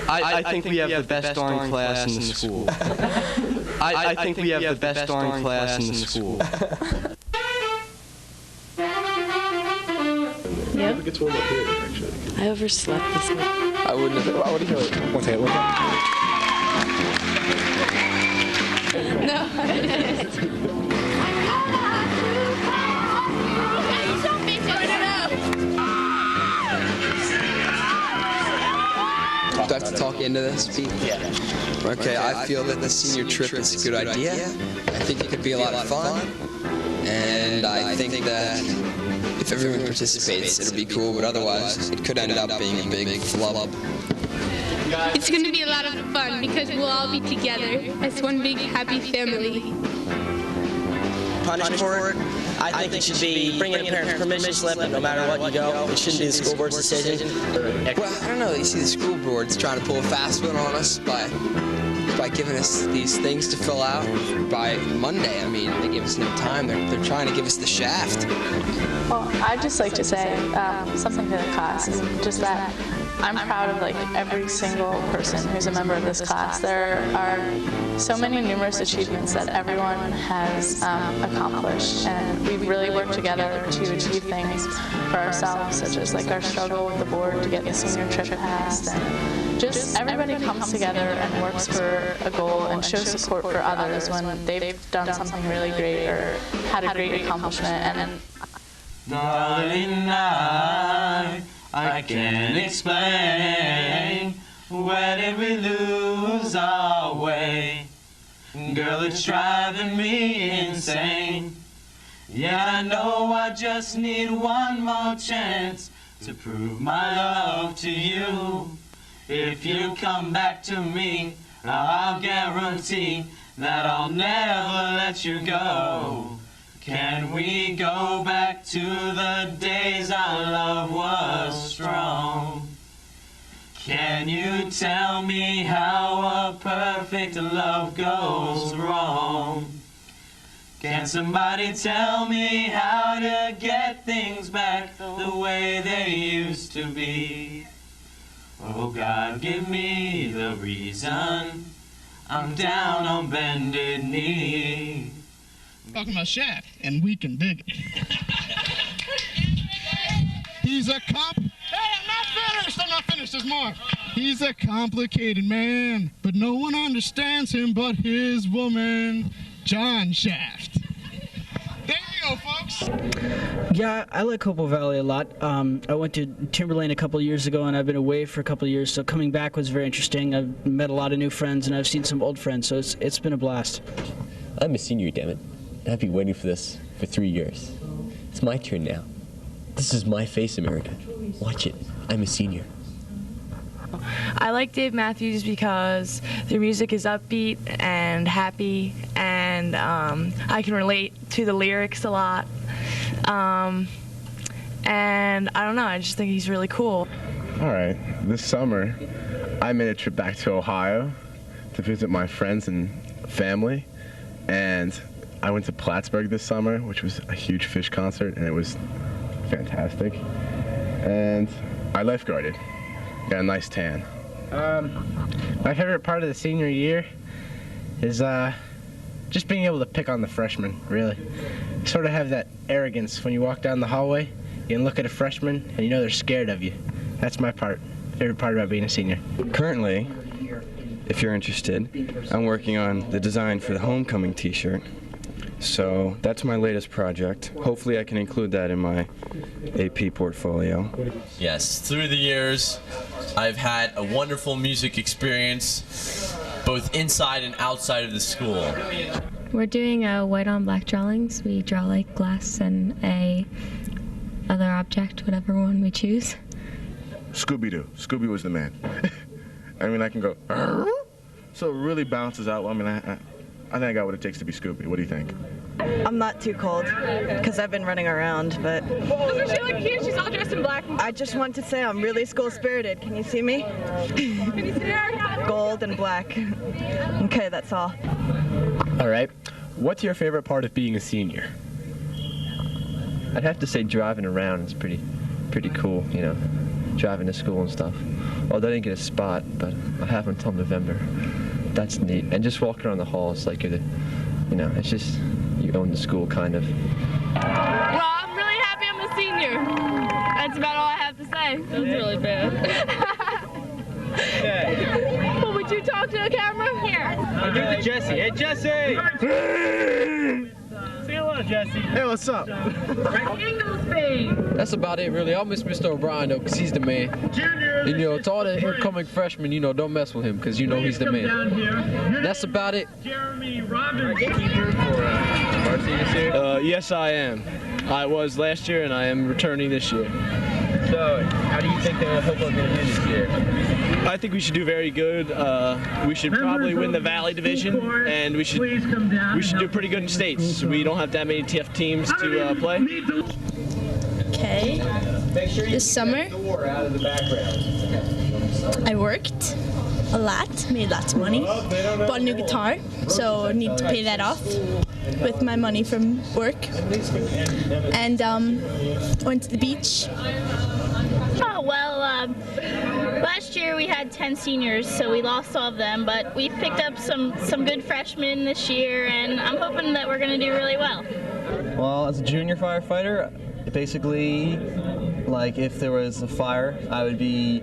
I think we have the best darn class in the school. I think we have the best darn class in the school. Yep. I think it's warm up here, actually. I overslept this morning. I wouldn't have. I would have killed it. One second. No, I didn't. Do I have to talk into this, Pete? Yeah. Okay, I feel that the senior trip is a good idea. I think it could be a lot of fun. And I think that if everyone participates, it'll be cool, but otherwise, it could end up being a big flub. It's going to be a lot of fun because we'll all be together as one big happy family. Punished for it? I think it should be bringing a parent's permission slip, and no matter what you go, it shouldn't be the school board's decision. Well, I don't know. You see the school board's trying to pull a fast one on us by giving us these things to fill out by Monday. I mean, they give us no time. They're trying to give us the shaft. Well, I'd just like to say something to the class, and just that I'm proud of every single person who's a member of this class. There are so many numerous achievements that everyone has accomplished, and we've really worked together to achieve things for ourselves, such as our struggle with the board to get the senior trip passed, and just everybody comes together and works for a goal and shows support for others when they've done something really great or had a great accomplishment. And Darling, I can't explain, where did we lose our way? Girl, it's driving me insane. Yeah, I know I just need one more chance to prove my love to you. If you come back to me, I'll guarantee that I'll never let you go. Can we go back to the days our love was strong? Can you tell me how a perfect love goes wrong? Can somebody tell me how to get things back the way they used to be? Oh God, give me the reason. I'm down on bended knee. Talking about Shaq, and we can dig it. He's a Hey, I'm not finished. There's more. He's a complicated man, but no one understands him but his woman, John Shaft. There you go, folks. Yeah, I like Hopewell Valley a lot. I went to Timberlane a couple years ago, and I've been away for a couple of years, so coming back was very interesting. I've met a lot of new friends, and I've seen some old friends, so it's been a blast. I'm a senior, damn it. I've been waiting for this for 3 years. It's my turn now. This is my face, America. Watch it. I'm a senior. I like Dave Matthews because their music is upbeat and happy, and I can relate to the lyrics a lot. And I don't know, I just think he's really cool. All right. This summer, I made a trip back to Ohio to visit my friends and family, and I went to Plattsburgh this summer, which was a huge Fish concert, and it was fantastic. And I lifeguarded. Got a nice tan. My favorite part of the senior year is just being able to pick on the freshmen, really. You sort of have that arrogance when you walk down the hallway, you can look at a freshman, and you know they're scared of you. That's my favorite part about being a senior. Currently, if you're interested, I'm working on the design for the homecoming t-shirt. So that's my latest project. Hopefully I can include that in my AP portfolio. Yes, through the years, I've had a wonderful music experience, both inside and outside of the school. We're doing white on black drawings. We draw glass and a other object, whatever one we choose. Scooby-Doo. Scooby was the man. I mean, I can go, Arr! So it really bounces out. I mean, I think I got what it takes to be Scooby. What do you think? I'm not too cold, because I've been running around, but... Doesn't she look cute? She's all dressed in black. I just want to say I'm really school-spirited. Can you see me? Can you see her? Gold and black. Okay, that's all. All right. What's your favorite part of being a senior? I'd have to say driving around is pretty cool, you know. driving to school and stuff. Although I didn't get a spot, but I have until November. That's neat. And just walking around the halls, like you're it's just you own the school kind of. Well, I'm really happy I'm a senior. That's about all I have to say. That was really bad. Well, would you talk to the camera? Here. I'll do it to Jesse. Hey, Jesse! Say hello, Jesse. Hey, what's up? That's about it, really. I'll miss Mr. O'Brien, though, because he's the man. And, to all the incoming freshmen, don't mess with him, because he's the man. That's about it. Jeremy Robbins. Keeper for varsity this year? Yes, I am. I was last year, and I am returning this year. So, how do you think Hopewell going to do this year? I think we should do very good. We should probably win the Valley Division, and we should do pretty good in states. We don't have that many tough teams to play. Okay. This summer, I worked a lot, made lots of money, bought a new guitar, so I need to pay that off with my money from work, and went to the beach. Oh, well, last year we had 10 seniors, so we lost all of them, but we picked up some good freshmen this year, and I'm hoping that we're going to do really well. Well, as a junior firefighter, basically, like if there was a fire, I would be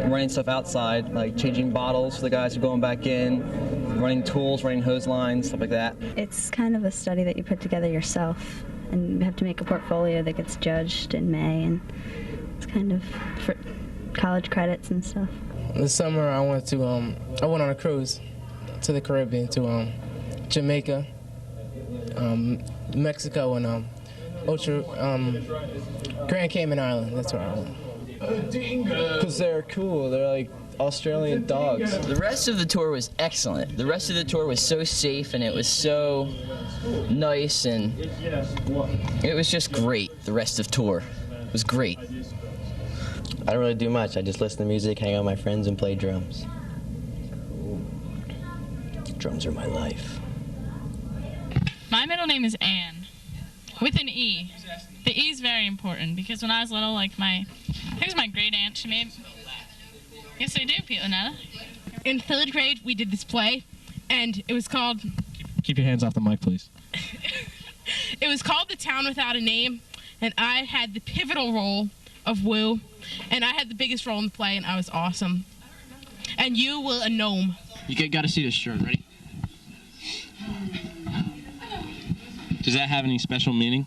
running stuff outside, like changing bottles for the guys who are going back in, running tools, running hose lines, stuff like that. It's kind of a study that you put together yourself, and you have to make a portfolio that gets judged in May, and it's kind of for college credits and stuff. This summer I went on a cruise to the Caribbean, to Jamaica, Mexico, and Grand Cayman Island. That's where I went. Because they're cool. They're like Australian dogs. The rest of the tour was excellent. The rest of the tour was so safe, and it was so nice, and it was just great. The rest of the tour was great. I don't really do much. I just listen to music, hang out with my friends, and play drums. Drums are my life. My middle name is Anne, with an E. The E is very important because when I was little, I think it was my great aunt, she made. Yes, I do, Leonetta. In 3rd grade, we did this play, and it was called. Keep your hands off the mic, please. It was called The Town Without a Name, and I had the pivotal role of Woo, and I had the biggest role in the play, and I was awesome. And you were a gnome. You got to see this shirt. Ready? Does that have any special meaning?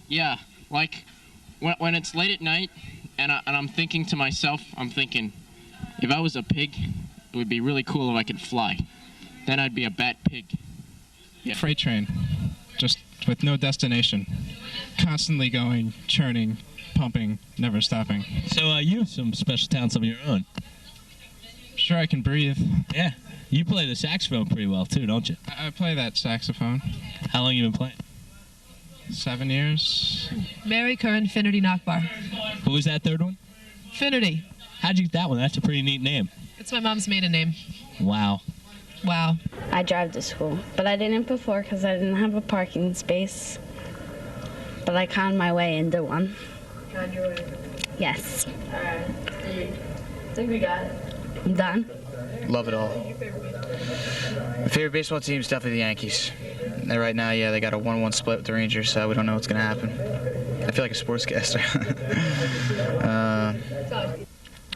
Yeah, like when it's late at night and I'm thinking to myself, if I was a pig, it would be really cool if I could fly. Then I'd be a bat pig. Yeah. Freight train, just with no destination, constantly going, churning, pumping, never stopping. So you have some special talents of your own. Sure, I can breathe. Yeah, you play the saxophone pretty well too, don't you? I play that saxophone. How long you been playing? 7 years. Mary Curran Finnerty Knockbar. Who was that third one? Finnerty. How'd you get that one? That's a pretty neat name. It's my mom's maiden name. Wow. Wow. I drive to school, but I didn't before because I didn't have a parking space. But I conned my way into one. Yes. I think we got it. I'm done. Love it all. My favorite baseball team is definitely the Yankees. And right now, they got a 1-1 split with the Rangers, so we don't know what's going to happen. I feel like a sportscaster.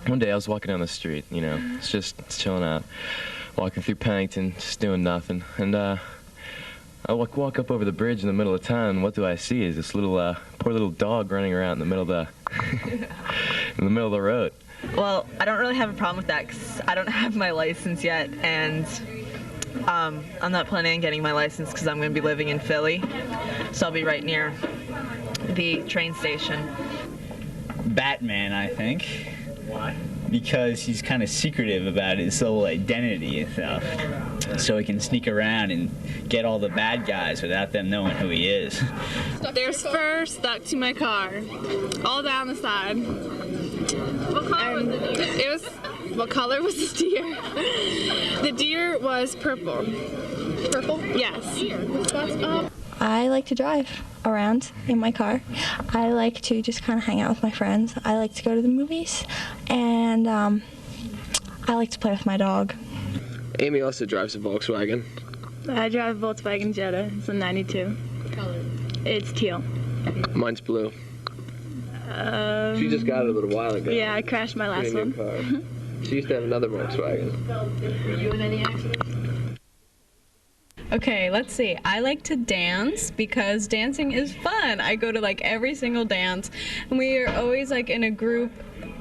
One day I was walking down the street, it's chilling out, walking through Pennington, just doing nothing. And I walk up over the bridge in the middle of town, and what do I see is this little, poor little dog running around in the middle of the road. Well, I don't really have a problem with that because I don't have my license yet, and I'm not planning on getting my license because I'm going to be living in Philly, so I'll be right near the train station. Batman, I think. Why? Because he's kind of secretive about his whole identity and stuff, so he can sneak around and get all the bad guys without them knowing who he is. There's fur stuck to my car, all down the side. What color was the deer? What color was the deer? The deer was purple. Purple? Yes. I like to drive around in my car. I like to just kind of hang out with my friends. I like to go to the movies, and I like to play with my dog. Amy also drives a Volkswagen. I drive a Volkswagen Jetta. It's a 92. Color? It's teal. Mine's blue. She just got it a little while ago. Yeah, I crashed my last one. Car. She used to have another Volkswagen. Were you in any accidents? Okay, let's see. I like to dance because dancing is fun. I go to like every single dance, and we are always like in a group,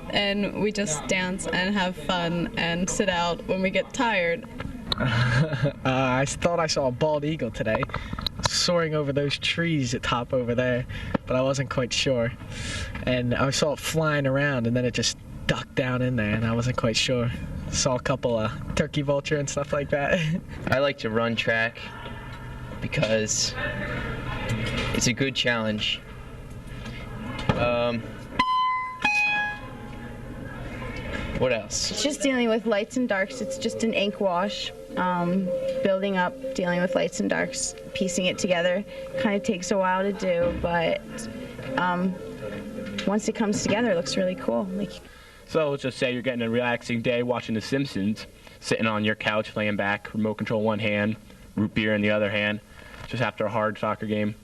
and we just dance and have fun and sit out when we get tired. I thought I saw a bald eagle today, soaring over those trees at top over there, but I wasn't quite sure. And I saw it flying around, and then it just ducked down in there, and I wasn't quite sure. Saw a couple turkey vulture and stuff like that. I like to run track because it's a good challenge. What else? It's just dealing with lights and darks. It's just an ink wash. Building up, dealing with lights and darks, piecing it together. Kind of takes a while to do, but once it comes together, it looks really cool. So let's just say you're getting a relaxing day watching The Simpsons, sitting on your couch, laying back, remote control one hand, root beer in the other hand, just after a hard soccer game.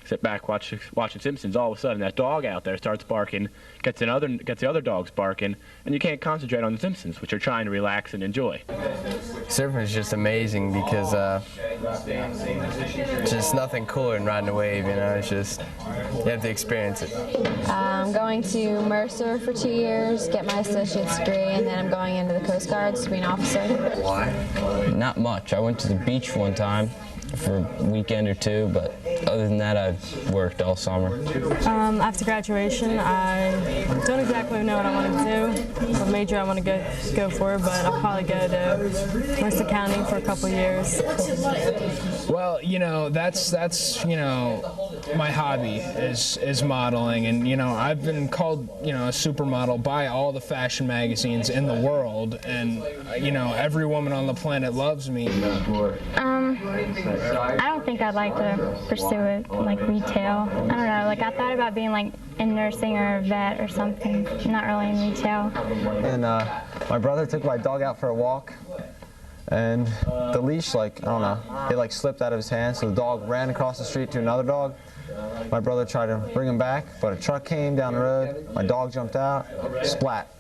Sit back, watching Simpsons. All of a sudden, that dog out there starts barking, gets the other dogs barking, and you can't concentrate on The Simpsons, which you're trying to relax and enjoy. Surfing is just amazing because just nothing cooler than riding a wave, you know. It's just, you have to experience it. I'm going to Mercer for 2 years, get my associate's degree, and then I'm going into the Coast Guard to be an officer. Why? Not much. I went to the beach one time for a weekend or two, but other than that, I've worked all summer. After graduation, I don't exactly know what I want to do, what major I want to go for, but I'll probably go to Mercer County for a couple years. Well, you know, that's you know, my hobby is modeling, and you know, I've been called, you know, a supermodel by all the fashion magazines in the world, and you know, every woman on the planet loves me. I don't think I'd like to pursue it like retail. I don't know, like I thought about being like in nursing or a vet or something, not really in retail. And my brother took my dog out for a walk, and the leash, like, I don't know, it like slipped out of his hand, so the dog ran across the street to another dog. My brother tried to bring him back, but a truck came down the road, my dog jumped out, splat.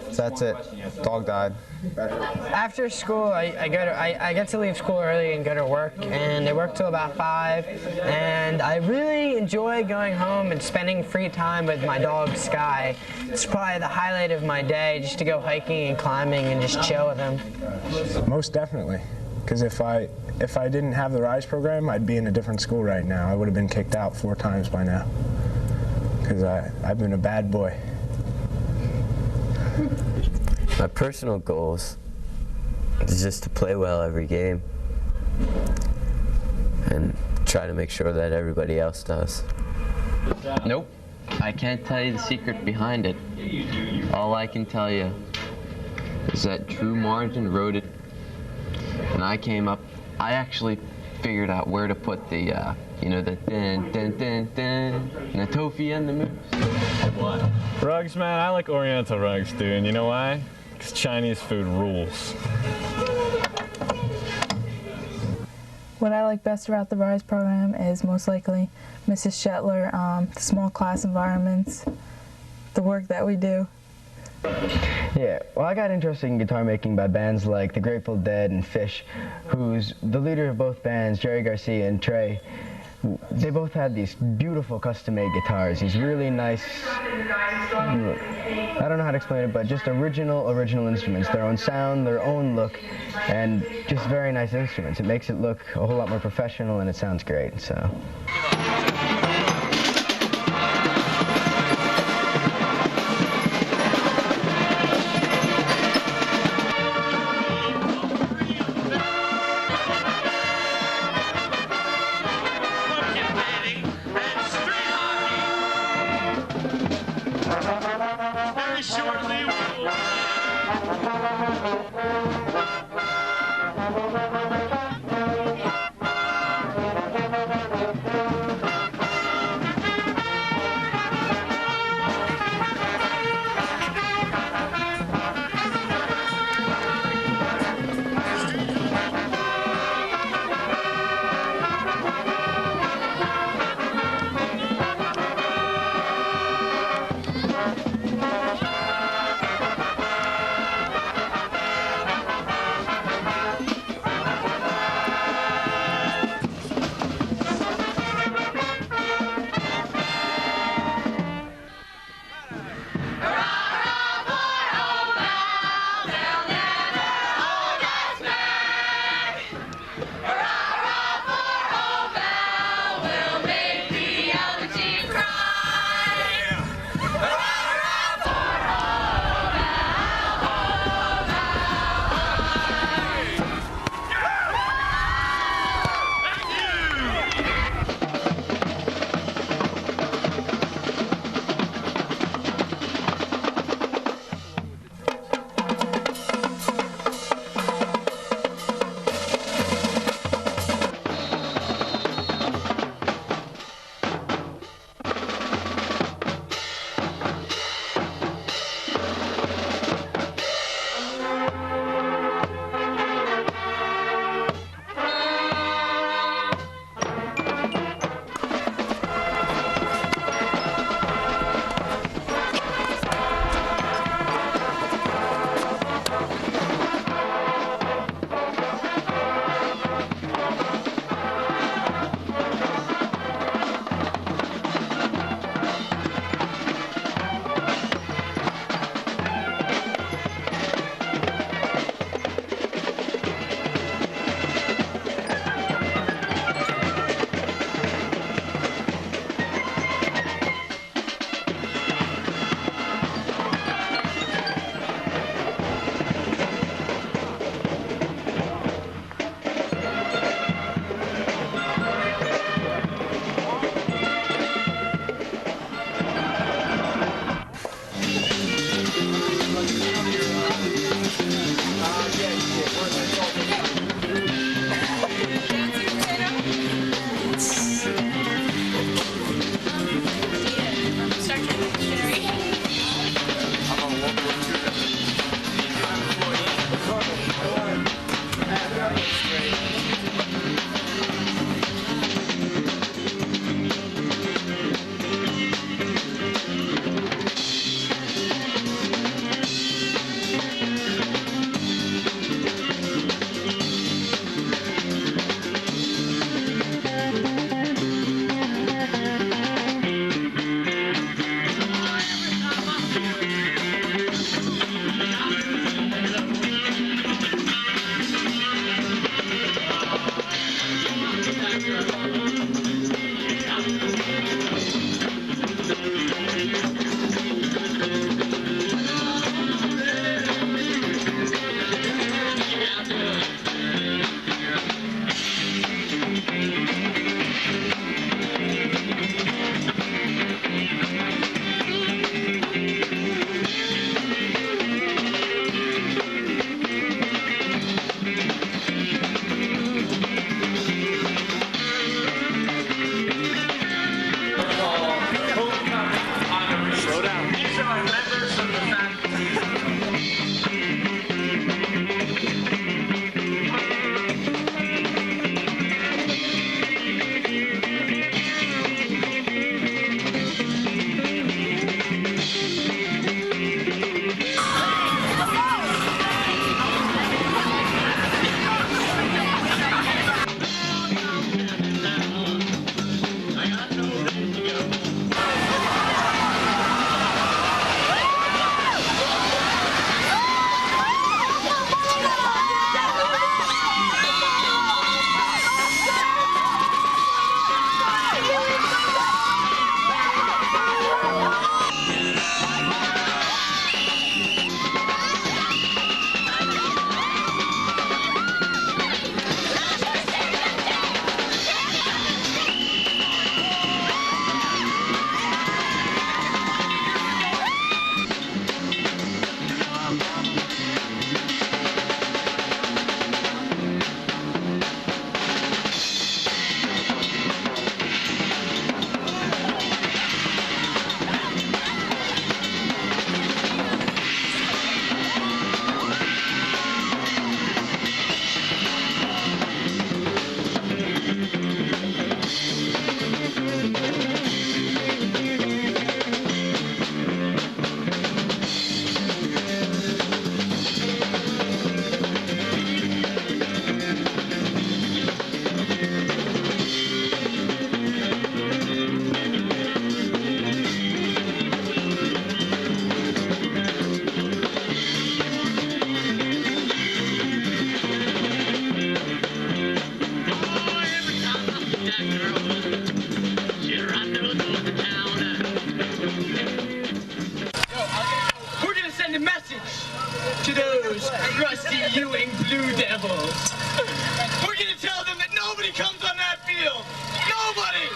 So that's it. Dog died. After school, I get to leave school early and go to work, and I work till about 5. And I really enjoy going home and spending free time with my dog Sky. It's probably the highlight of my day, just to go hiking and climbing and just chill with him. Most definitely, because if I didn't have the RISE program, I'd be in a different school right now. I would have been kicked out 4 times by now, because I've been a bad boy. My personal goals is just to play well every game and try to make sure that everybody else does. Nope, I can't tell you the secret behind it. All I can tell you is that Drew Martin wrote it, and I actually figured out where to put the, you know, the dun dun dun dun, and the toffee and the moose. Rugs, man, I like Oriental rugs, dude, and you know why? Because Chinese food rules. What I like best about the RISE program is most likely Mrs. Shetler, the small class environments, the work that we do. Yeah, well, I got interested in guitar making by bands like the Grateful Dead and Fish, who's the leader of both bands, Jerry Garcia and Trey. They both had these beautiful custom-made guitars, these really nice, I don't know how to explain it, but just original instruments, their own sound, their own look, and just very nice instruments. It makes it look a whole lot more professional, and it sounds great, so. Very shortly we'll those crusty Ewing Blue Devils. We're gonna tell them that nobody comes on that field. Nobody.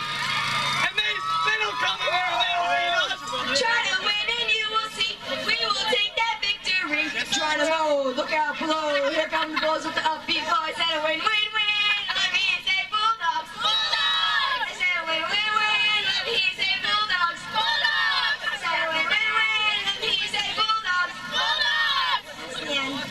And they don't come in here and they don't beat us. Try to win and you will see. We will take that victory. Try to roll, look out below. Here come the Bulls with the upbeat voice and a win, win, win. Let me say Bulldogs, Bulldogs. I said win, win, win. Let me say Bulldogs, Bulldogs. I said win, win, win. Let me say Bulldogs, Bulldogs. Yeah.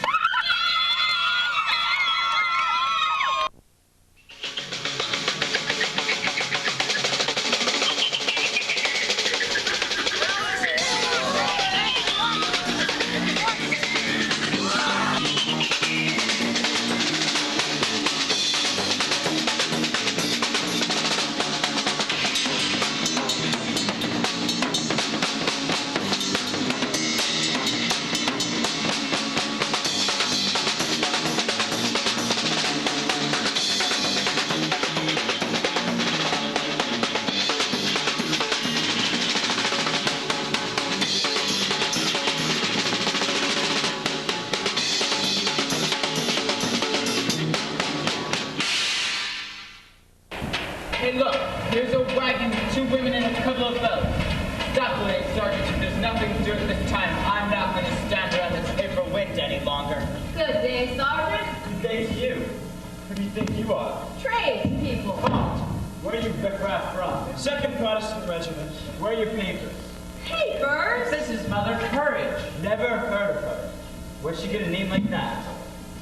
Hey look, here's a wagon with 2 women and a couple of fellas. Stop the way, Sergeant. If there's nothing to do at this time, I'm not going to stand around this April wind any longer. Good day, Sergeant. Good day to you. Who do you think you are? Trade people. Where are you riffraff from? 2nd Protestant Regiment. Where are your papers? Papers? This is Mother Courage. Never heard of her. Where'd she get a name like that?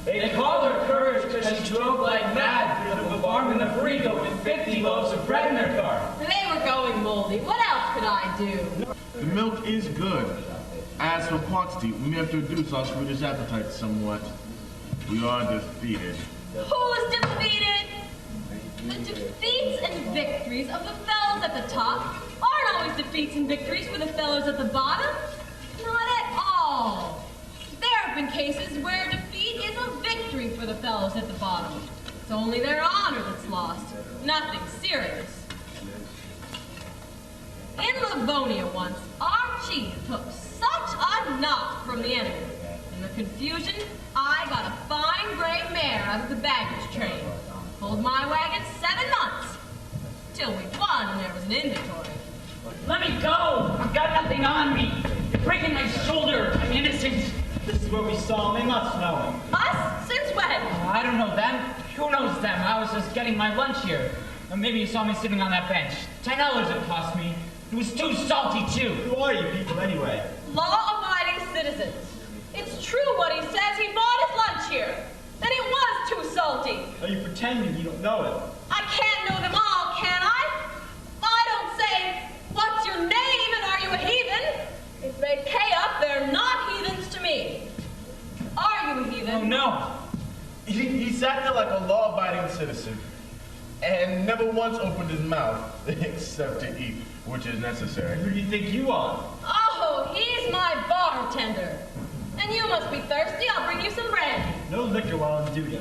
They called her Courage because she drove like mad through the farm in the Frigo with 50 loaves of bread in her car. They were going moldy. What else could I do? The milk is good. As for quantity, we may have to reduce our Swedish appetite somewhat. We are defeated. Who is defeated? The defeats and victories of the fellows at the top aren't always defeats and victories for the fellows at the bottom. Not at all. There have been cases where defeat is a victory for the fellows at the bottom. It's only their honor that's lost. Nothing serious. In Livonia once, our chief took such a knock from the enemy. In the confusion, I got a fine gray mare out of the baggage train. Pulled my wagon 7 months. Till we won and there was an inventory. Let me go! I've got nothing on me. You're breaking my shoulder. I'm innocent. This is where we saw him. They must know him. Us? Since when? I don't know them. Who knows them? I was just getting my lunch here. Or maybe you saw me sitting on that bench. $10 it cost me. It was too salty, too. Who are you people, anyway? Law-abiding citizens. It's true what he says. He bought his lunch here. Then it was too salty. Are you pretending you don't know him? I can't know them all, can I? I don't say, what's your name and are you a heathen? If they pay up, they're not heathens to me. Are you a heathen? Oh, no. He's acting like a law-abiding citizen and never once opened his mouth except to eat, which is necessary. Who do you think you are? Oh, he's my bartender. And you must be thirsty. I'll bring you some brandy. No liquor while on duty.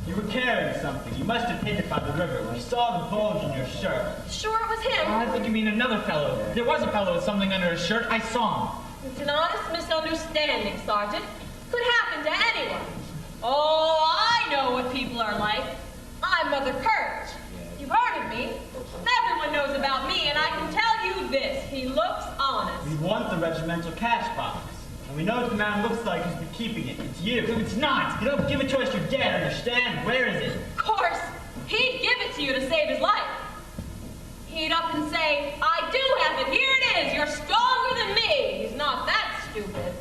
You were carrying something. You must have hid it by the river. I saw the bulge in your shirt. Sure it was him. I think you mean another fellow. There was a fellow with something under his shirt. I saw him. It's an honest misunderstanding, Sergeant. Could happen to anyone. Oh, I know what people are like. I'm Mother Courage. You've heard of me. Everyone knows about me, and I can tell you this. He looks honest. We want the regimental cash box. And we know what the man looks like who's been keeping it. It's you. It's not. You don't give it to us, you're dead. Understand? Where is it? Of course. He'd give it to you to save his life. He'd up and say, I do have it. Here it is. You're stronger than me. He's not that stupid.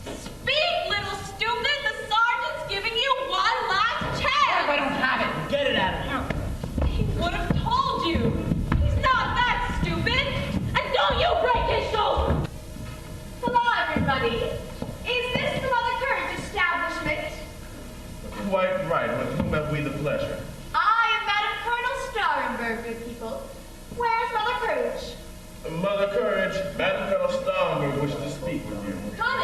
Speak, little stupid. The sergeant's giving you one last chance. I don't have it. Get it out of here. He would have told you. He's not that stupid. And don't you break his shoulder. Hello, everybody. Is this the Mother Courage establishment? Quite right. With whom have we the pleasure? I am Madam Colonel Starenberg, good people. Where's Mother Courage? Mother Courage, Madam Colonel Starenberg wishes to speak with you. Come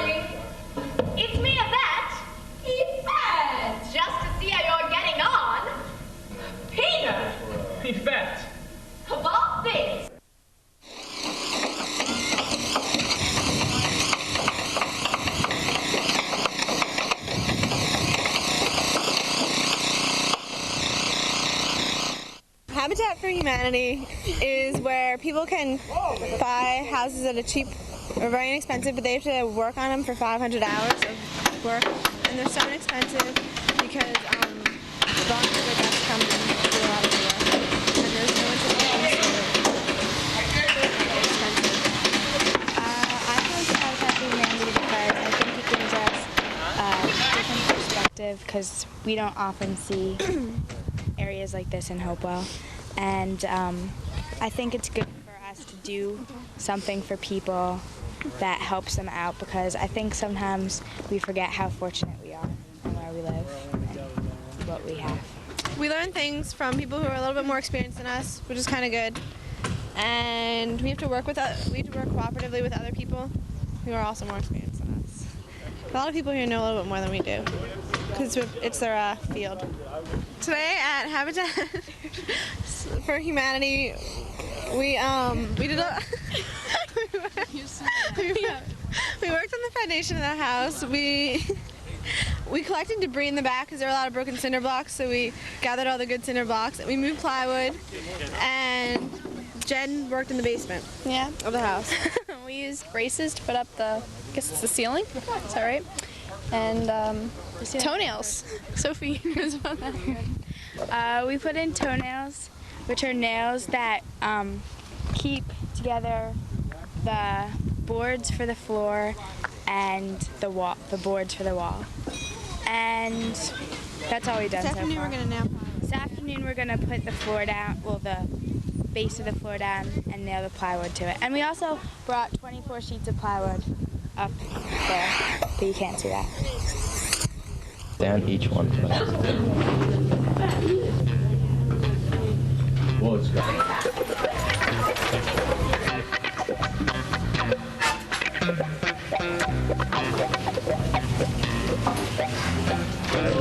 for Humanity is where people can buy houses at a cheap or very inexpensive, but they have to work on them for 500 hours of work, and they're so inexpensive because volunteers like us come and do a lot of the work, and there's no one to pay them, so they're expensive. I feel proud about Humanity because I think it gives us a different perspective because we don't often see areas like this in Hopewell, and I think it's good for us to do something for people that helps them out, because I think sometimes we forget how fortunate we are and where we live and what we have. We learn things from people who are a little bit more experienced than us, which is kind of good, and we have to work cooperatively with other people who are also more experienced than us. A lot of people here know a little bit more than we do because it's their field. Today at Habitat for Humanity, we did a we worked on the foundation of the house. We collected debris in the back because there were a lot of broken cinder blocks, so we gathered all the good cinder blocks. We moved plywood, and Jen worked in the basement of the house. We used braces to put up I guess it's the ceiling, is that right? And toenails. Sophie knows about that. We put in toenails, which are nails that keep together the boards for the floor and the boards for the wall. And that's all we've done so far. We're gonna nail plywood. This afternoon we're gonna put the floor down, the base of the floor down, and nail the plywood to it. And we also brought 24 sheets of plywood up there, but you can't see that. Down each one. Well, it's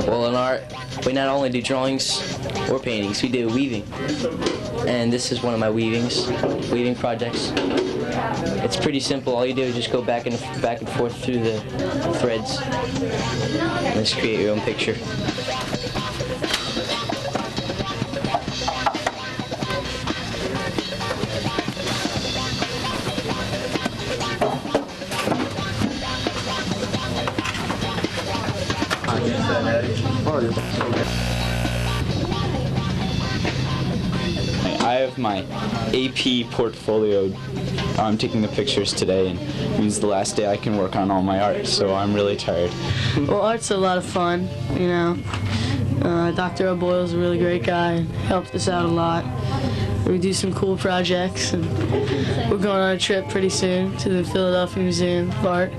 Well, in art, we not only do drawings or paintings, we do weaving. And this is one of my weaving projects. It's pretty simple. All you do is just go back and forth through the threads and just create your own picture. I have my AP portfolio. I'm taking the pictures today, and it means the last day I can work on all my art, so I'm really tired. Well, art's a lot of fun, you know. Dr. O'Boyle's a really great guy, helped us out a lot. We do some cool projects, and we're going on a trip pretty soon to the Philadelphia Museum of Art.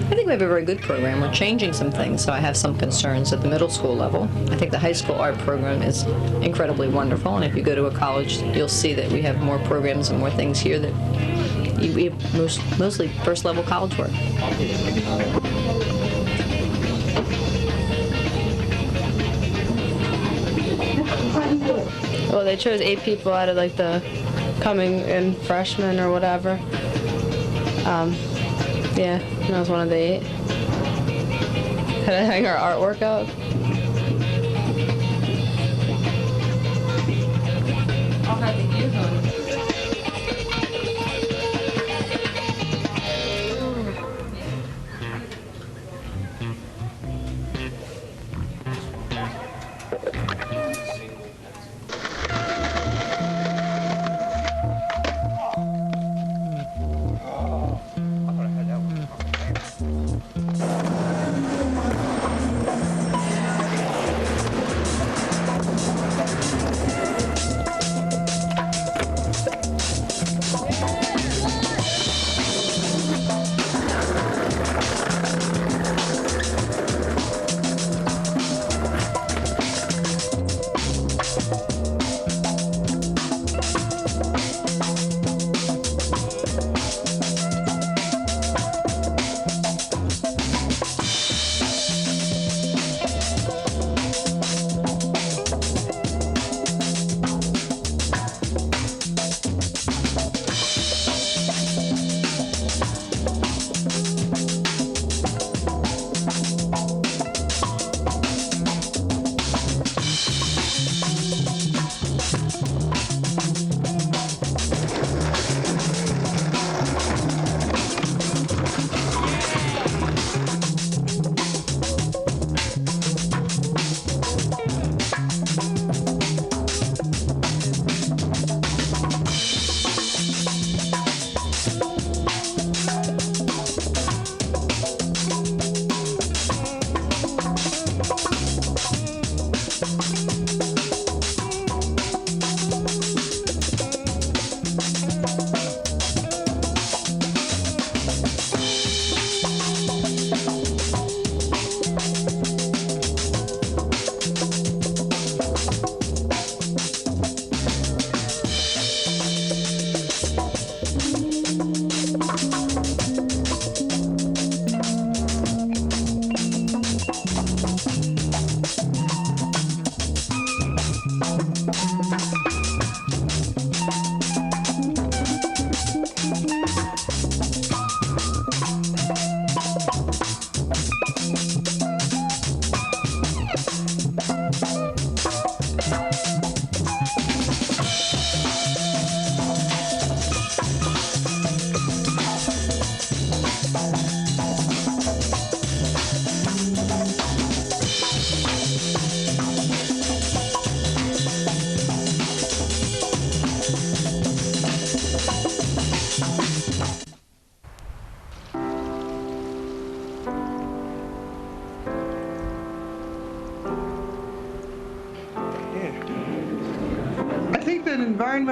I think we have a very good program. We're changing some things, so I have some concerns at the middle school level. I think the high school art program is incredibly wonderful, and if you go to a college, you'll see that we have more programs and more things here that we have mostly first-level college work. Well, they chose 8 people out of like the coming in freshmen or whatever. Yeah, and I was one of the 8. Had to hang our artwork up. I'll have to use them.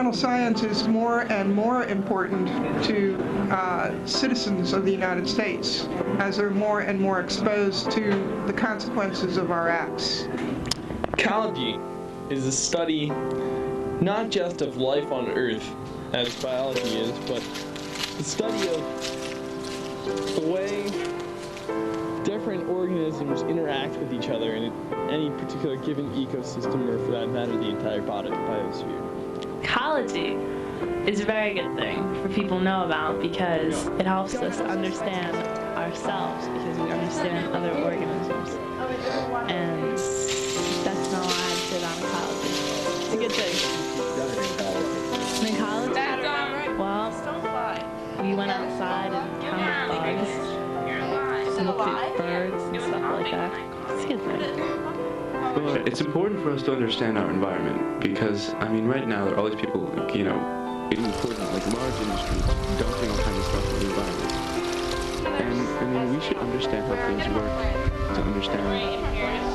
environmental science is more and more important to citizens of the United States as they're more and more exposed to the consequences of our acts. Ecology is a study not just of life on Earth, as biology is, but the study of the way different organisms interact with each other in any particular given ecosystem, or for that matter, the entire biosphere. Ecology is a very good thing for people to know about because it helps us understand ourselves because we understand other organisms. And that's not all I have to say about ecology. It's a good thing. In college? Well, we went outside and counted bugs, and looked at birds and stuff like that. It's a good thing. Well, it's important for us to understand our environment because, I mean, right now there are all these people, you know, important, like large industries, dumping all kinds of stuff in the environment. And, I mean, we should understand how things work to understand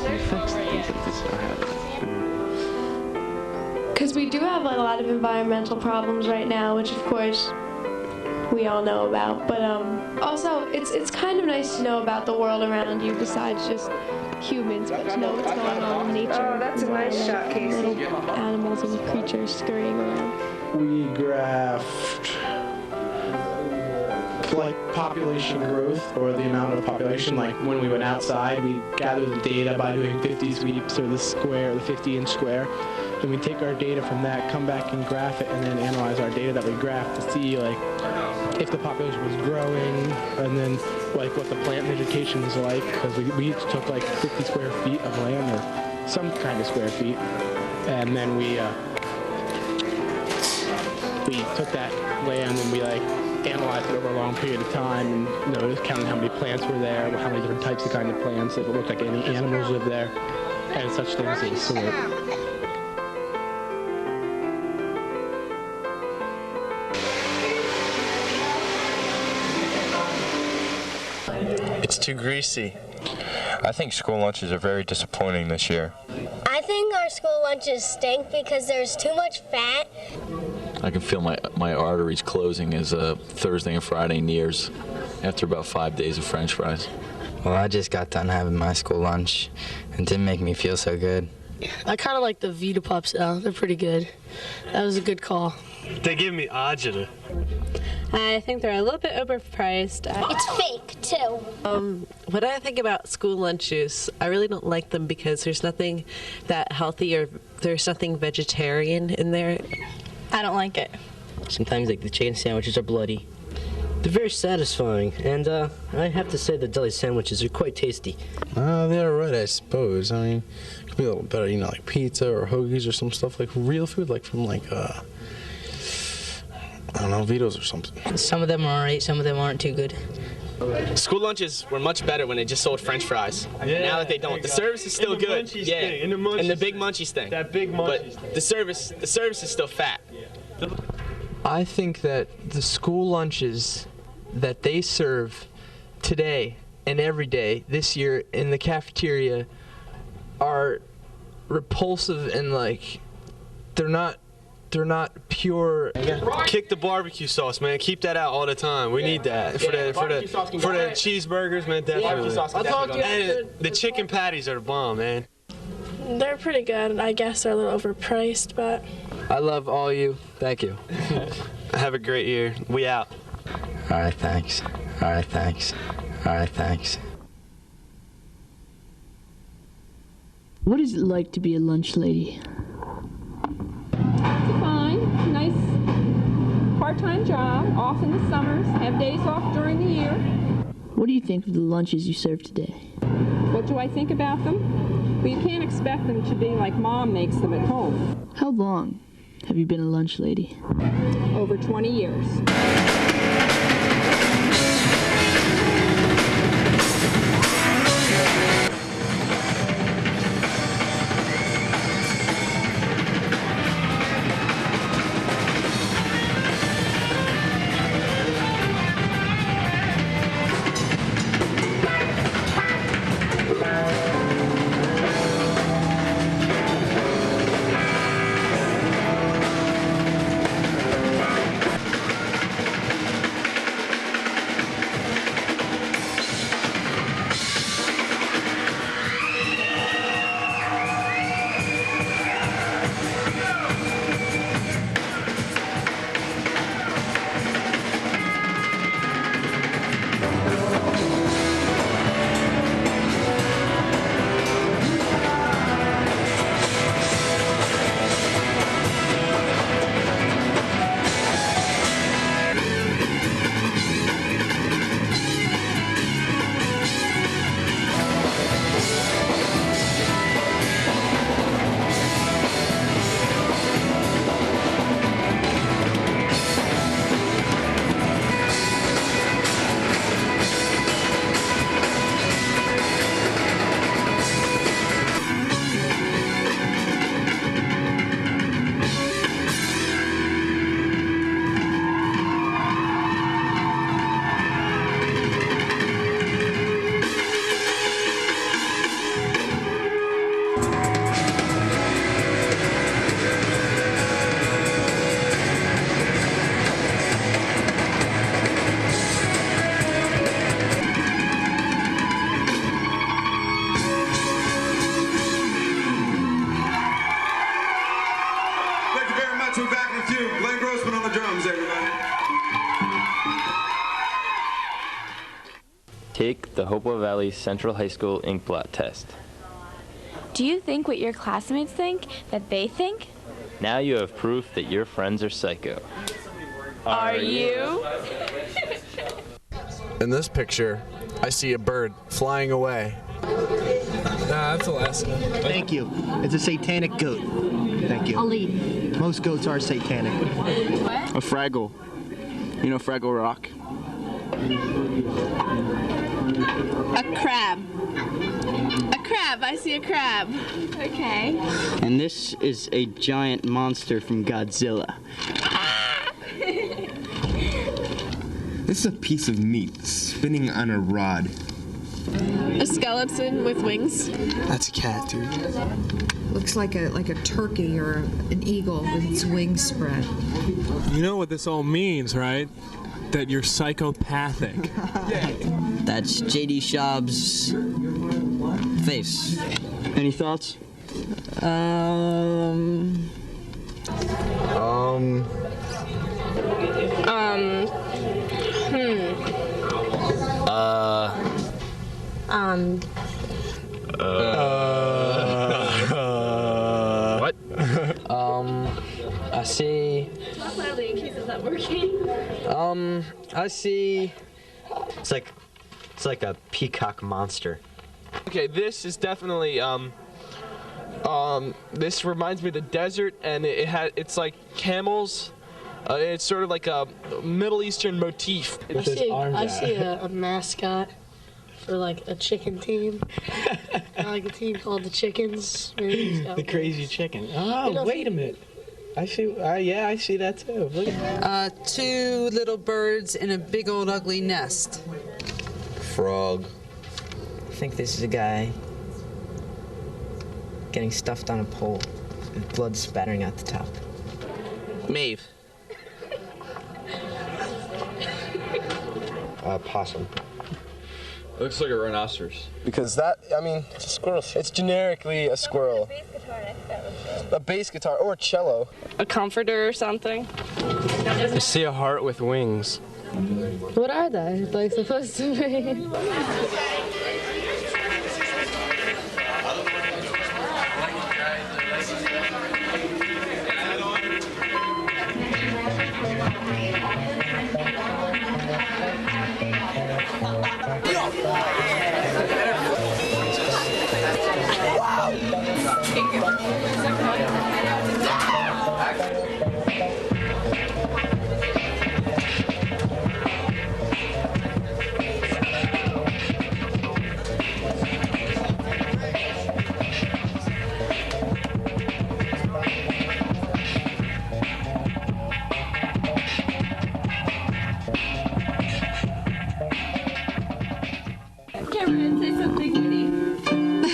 the effects that things like this are having. Because we do have a lot of environmental problems right now, which of course we all know about. But also, it's kind of nice to know about the world around you besides just humans, but to know what's going on in nature. Oh, that's a nice shot, Casey. Little animals and creatures scurrying around. We graphed like population growth or the amount of population. Like when we went outside, we gather the data by doing 50 sweeps or the 50-inch square. Then we take our data from that, come back and graph it, and then analyze our data that we graphed to see like if the population was growing, and then like what the plant vegetation was like, because we each took like 50 square feet of land or some kind of square feet, and then we took that land and we like analyzed it over a long period of time and counted how many plants were there, how many different types of kind of plants, if it looked like any animals lived there, and such things of the sort. It's too greasy. I think school lunches are very disappointing this year. I think our school lunches stink because there's too much fat. I can feel my arteries closing as Thursday and Friday nears after about 5 days of French fries. Well, I just got done having my school lunch and it didn't make me feel so good. I kind of like the Vita Pups though. They're pretty good. That was a good call. They give me agita. I think they're a little bit overpriced. It's fake, too. What I think about school lunches, I really don't like them because there's nothing that healthy or there's nothing vegetarian in there. I don't like it. Sometimes like the chicken sandwiches are bloody. They're very satisfying, and I have to say the deli sandwiches are quite tasty. They're right, I suppose. I mean, it could be a little better, you know, like pizza or hoagies or some stuff like real food, like from like I don't know, Vito's or something. Some of them are alright, some of them aren't too good. School lunches were much better when they just sold French fries. Yeah, now that they don't, the service is still good. Yeah, and the big munchies thing. That big munchies But the service is still fat. I think that the school lunches that they serve today and every day this year in the cafeteria are repulsive and like they're not pure. Kick the barbecue sauce, man. Keep that out all the time. We need that for the cheeseburgers, man. Definitely. I'll talk to you and the chicken patties are the bomb, man. They're pretty good. I guess they're a little overpriced, but I love all you. Thank you. Have a great year. We out. All right, thanks. All right, thanks. All right, thanks. What is it like to be a lunch lady? Fine, nice part-time job, off in the summers, have days off during the year. What do you think of the lunches you serve today? What do I think about them? Well, you can't expect them to be like Mom makes them at home. How long have you been a lunch lady? Over 20 years. Take the Hopewell Valley Central High School Inkblot test. Do you think what your classmates think that they think? Now you have proof that your friends are psycho. Are you? In this picture, I see a bird flying away. Nah, that's Alaska. Thank you. It's a satanic goat. Thank you. I'll leave. Most goats are satanic. What? A Fraggle. You know Fraggle Rock? A crab. A crab. I see a crab. Okay. And this is a giant monster from Godzilla. This is a piece of meat spinning on a rod. A skeleton with wings. That's a cat, dude. Looks like a turkey or an eagle with its wings spread. You know what this all means, right? That you're psychopathic. That's J.D. Schaub's face. Any thoughts? What? I see. Not loudly in case it's not working. I see. It's like a peacock monster. Okay, this is definitely this reminds me of the desert, and it's like camels. It's sort of like a Middle Eastern motif. I see a mascot for like a chicken team. Like a team called the Chickens. The Crazy Chicken. Oh, wait a minute. I see. Yeah, I see that too. Look at two little birds in a big old ugly nest. Frog. I think this is a guy getting stuffed on a pole with blood spattering out the top. Maeve. Possum. Looks like a rhinoceros. Because it's a squirrel. It's generically a squirrel. A bass guitar or a cello. A comforter or something. I see a heart with wings. What are they like supposed to be?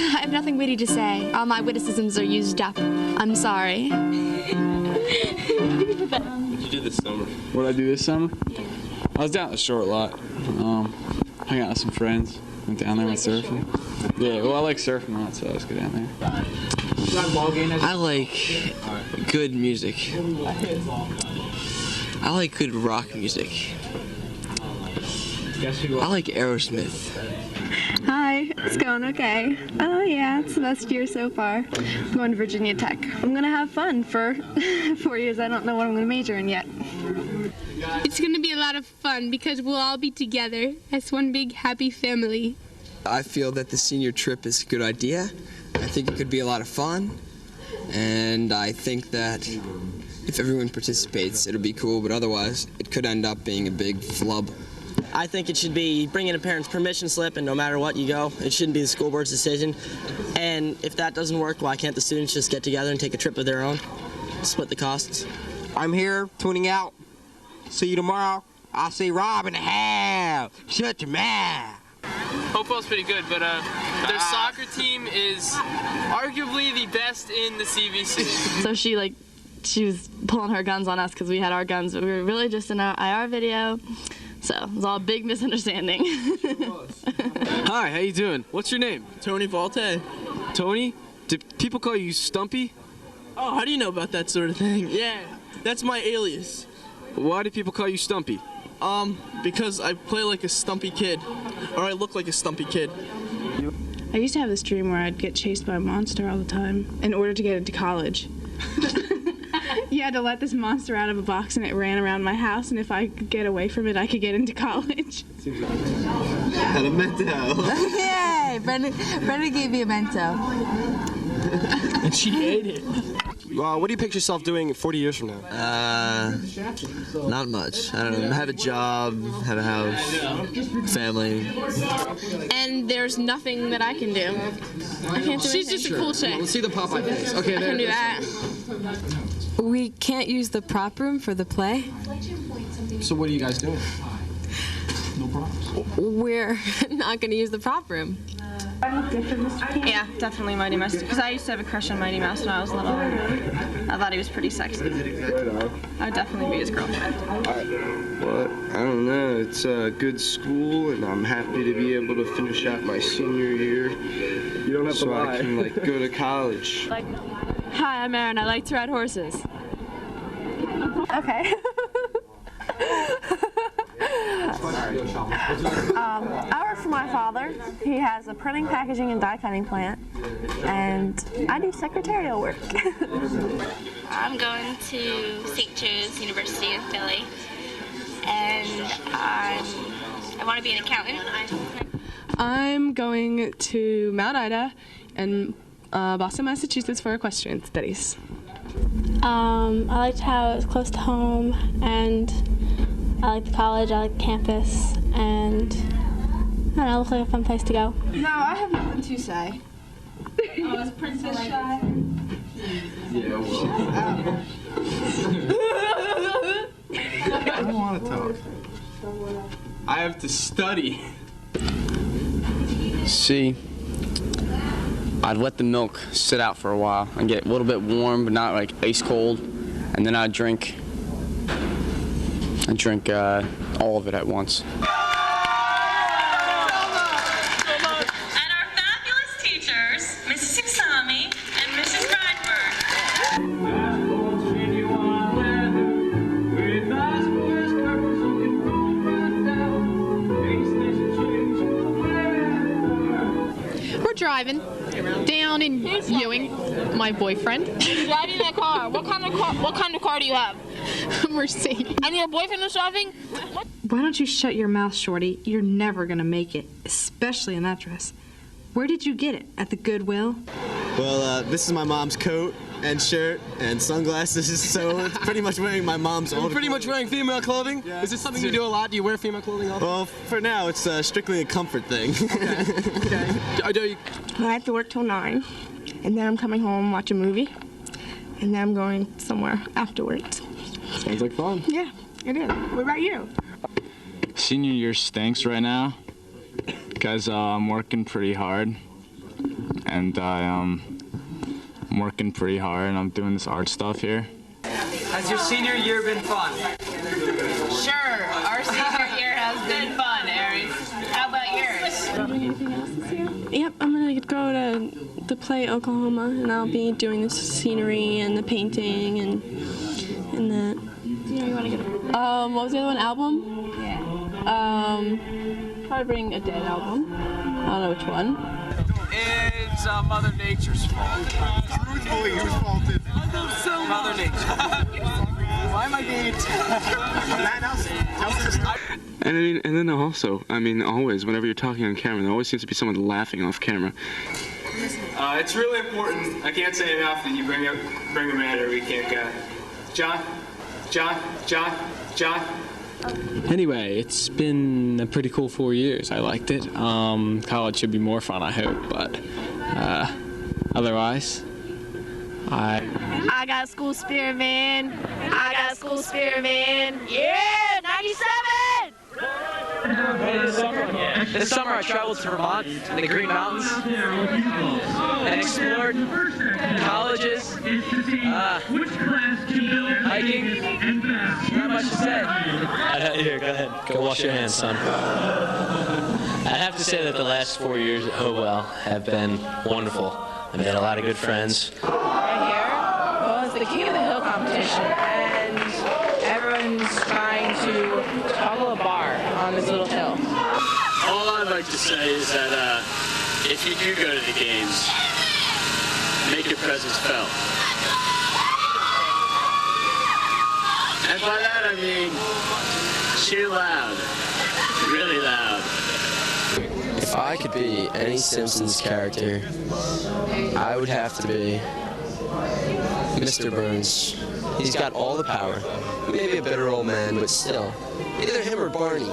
I have nothing witty to say. All my witticisms are used up. I'm sorry. What'd you do this summer? What'd I do this summer? I was down at the shore a lot. Hung out with some friends. Went down there, went surfing. Yeah, well, I like surfing a lot, so let's go down there. I like good music. I like good rock music. I like Aerosmith. Hi, it's going okay. Oh yeah, it's the best year so far. I'm going to Virginia Tech. I'm gonna have fun for 4 years. I don't know what I'm gonna major in yet. It's gonna be a lot of fun because we'll all be together as one big happy family. I feel that the senior trip is a good idea. I think it could be a lot of fun. And I think that if everyone participates, it'll be cool, but otherwise, it could end up being a big flub. I think it should be bring in a parent's permission slip, and no matter what you go, it shouldn't be the school board's decision. And if that doesn't work, why can't the students just get together and take a trip of their own? Split the costs. I'm here, tuning out. See you tomorrow. I'll see Rob in the hell. Shut your mouth. Hopewell's pretty good, but their soccer team is arguably the best in the CVC. So she was pulling her guns on us because we had our guns, but we were really just in our IR video. So it was all a big misunderstanding. Hi, how you doing? What's your name? Tony Volte. Tony? Do people call you Stumpy? Oh, how do you know about that sort of thing? Yeah, that's my alias. Why do people call you Stumpy? Because I play like a stumpy kid, or I look like a stumpy kid. I used to have this dream where I'd get chased by a monster all the time in order to get into college. You had to let this monster out of a box and it ran around my house, and if I could get away from it, I could get into college. Had a mento. Yay! Brenda gave me a mento. And she ate it. What do you picture yourself doing 40 years from now? Not much. I don't know. Have a job, have a house, family. And there's nothing that I can do. I can't do She's just a cool chick. Let's see the Popeye face. Okay, I can do that. We can't use the prop room for the play. So what are you guys doing? No problems. We're not going to use the prop room. Yeah, definitely Mighty Mouse. Because I used to have a crush on Mighty Mouse when I was little. I thought he was pretty sexy. I would definitely be his girlfriend. Well, I don't know. It's a good school, and I'm happy to be able to finish out my senior year. You don't have to lie. So I can go to college. Hi, I'm Erin. I like to ride horses. Okay. I work for my father. He has a printing, packaging, and die cutting plant, and I do secretarial work. I'm going to St. Joe's University in Philly, and I want to be an accountant. I'm going to Mount Ida and Boston, Massachusetts for equestrian studies. I liked how it was close to home, and I like the college, I like the campus, and I don't know, it looks like a fun place to go. No, I have nothing to say. Oh, is Princess shy? Yeah, well. I don't want to talk. I have to study. See, I'd let the milk sit out for a while and get a little bit warm, but not like ice cold, and then I'd drink all of it at once. And our fabulous teachers, Mrs. Iksami and Mrs. Bradford. We're driving down in Ewing, my boyfriend. Driving that car. What kind of car do you have? Mercedes. And your boyfriend is driving? Why don't you shut your mouth, Shorty? You're never gonna make it, especially in that dress. Where did you get it? At the Goodwill? Well, this is my mom's coat and shirt and sunglasses, so it's pretty much wearing my mom's old. You're pretty much wearing female clothing? Yeah. Is this something you do a lot? Do you wear female clothing often? Well, for now, it's strictly a comfort thing. Okay. I have to work till 9, and then I'm coming home, watch a movie, and then I'm going somewhere afterwards. Sounds like fun. Yeah, it is. What about you? Senior year stinks right now because I'm working pretty hard, and I'm working pretty hard, and I'm doing this art stuff here. Has your senior year been fun? Sure, our senior year has been fun, Aries. How about yours? Are you doing anything else this year? Yep, I'm gonna go to the play Oklahoma, and I'll be doing the scenery and the painting and that. You know, you wanna get what was the other one? Album? Yeah. Probably bring a Dead album. I don't know which one. It's Mother Nature's fault. Truthfully, whose fault is it? Mother Nature. Why am I being And then also, always, whenever you're talking on camera, there always seems to be someone laughing off camera. It's really important. I can't say enough that you bring a man every weekend, guy. John. Anyway, it's been a pretty cool 4 years. I liked it. College should be more fun, I hope, but otherwise, I got school spirit, man. I got school spirit, man. Yeah, 97! This summer I traveled to Vermont, the Green Mountains, and explored colleges, hiking. Not much to say. Here, go ahead. Go wash your hands, son. I'd have to say that the last 4 years at Hopewell have been wonderful. I made a lot of good friends. Right here was the King of the Hill competition, and everyone's like to say is that if you do go to the games, make your presence felt. And by that I mean cheer loud, really loud. If I could be any Simpsons character, I would have to be Mr. Burns. He's got all the power. Maybe a bitter old man, but still. Either him or Barney.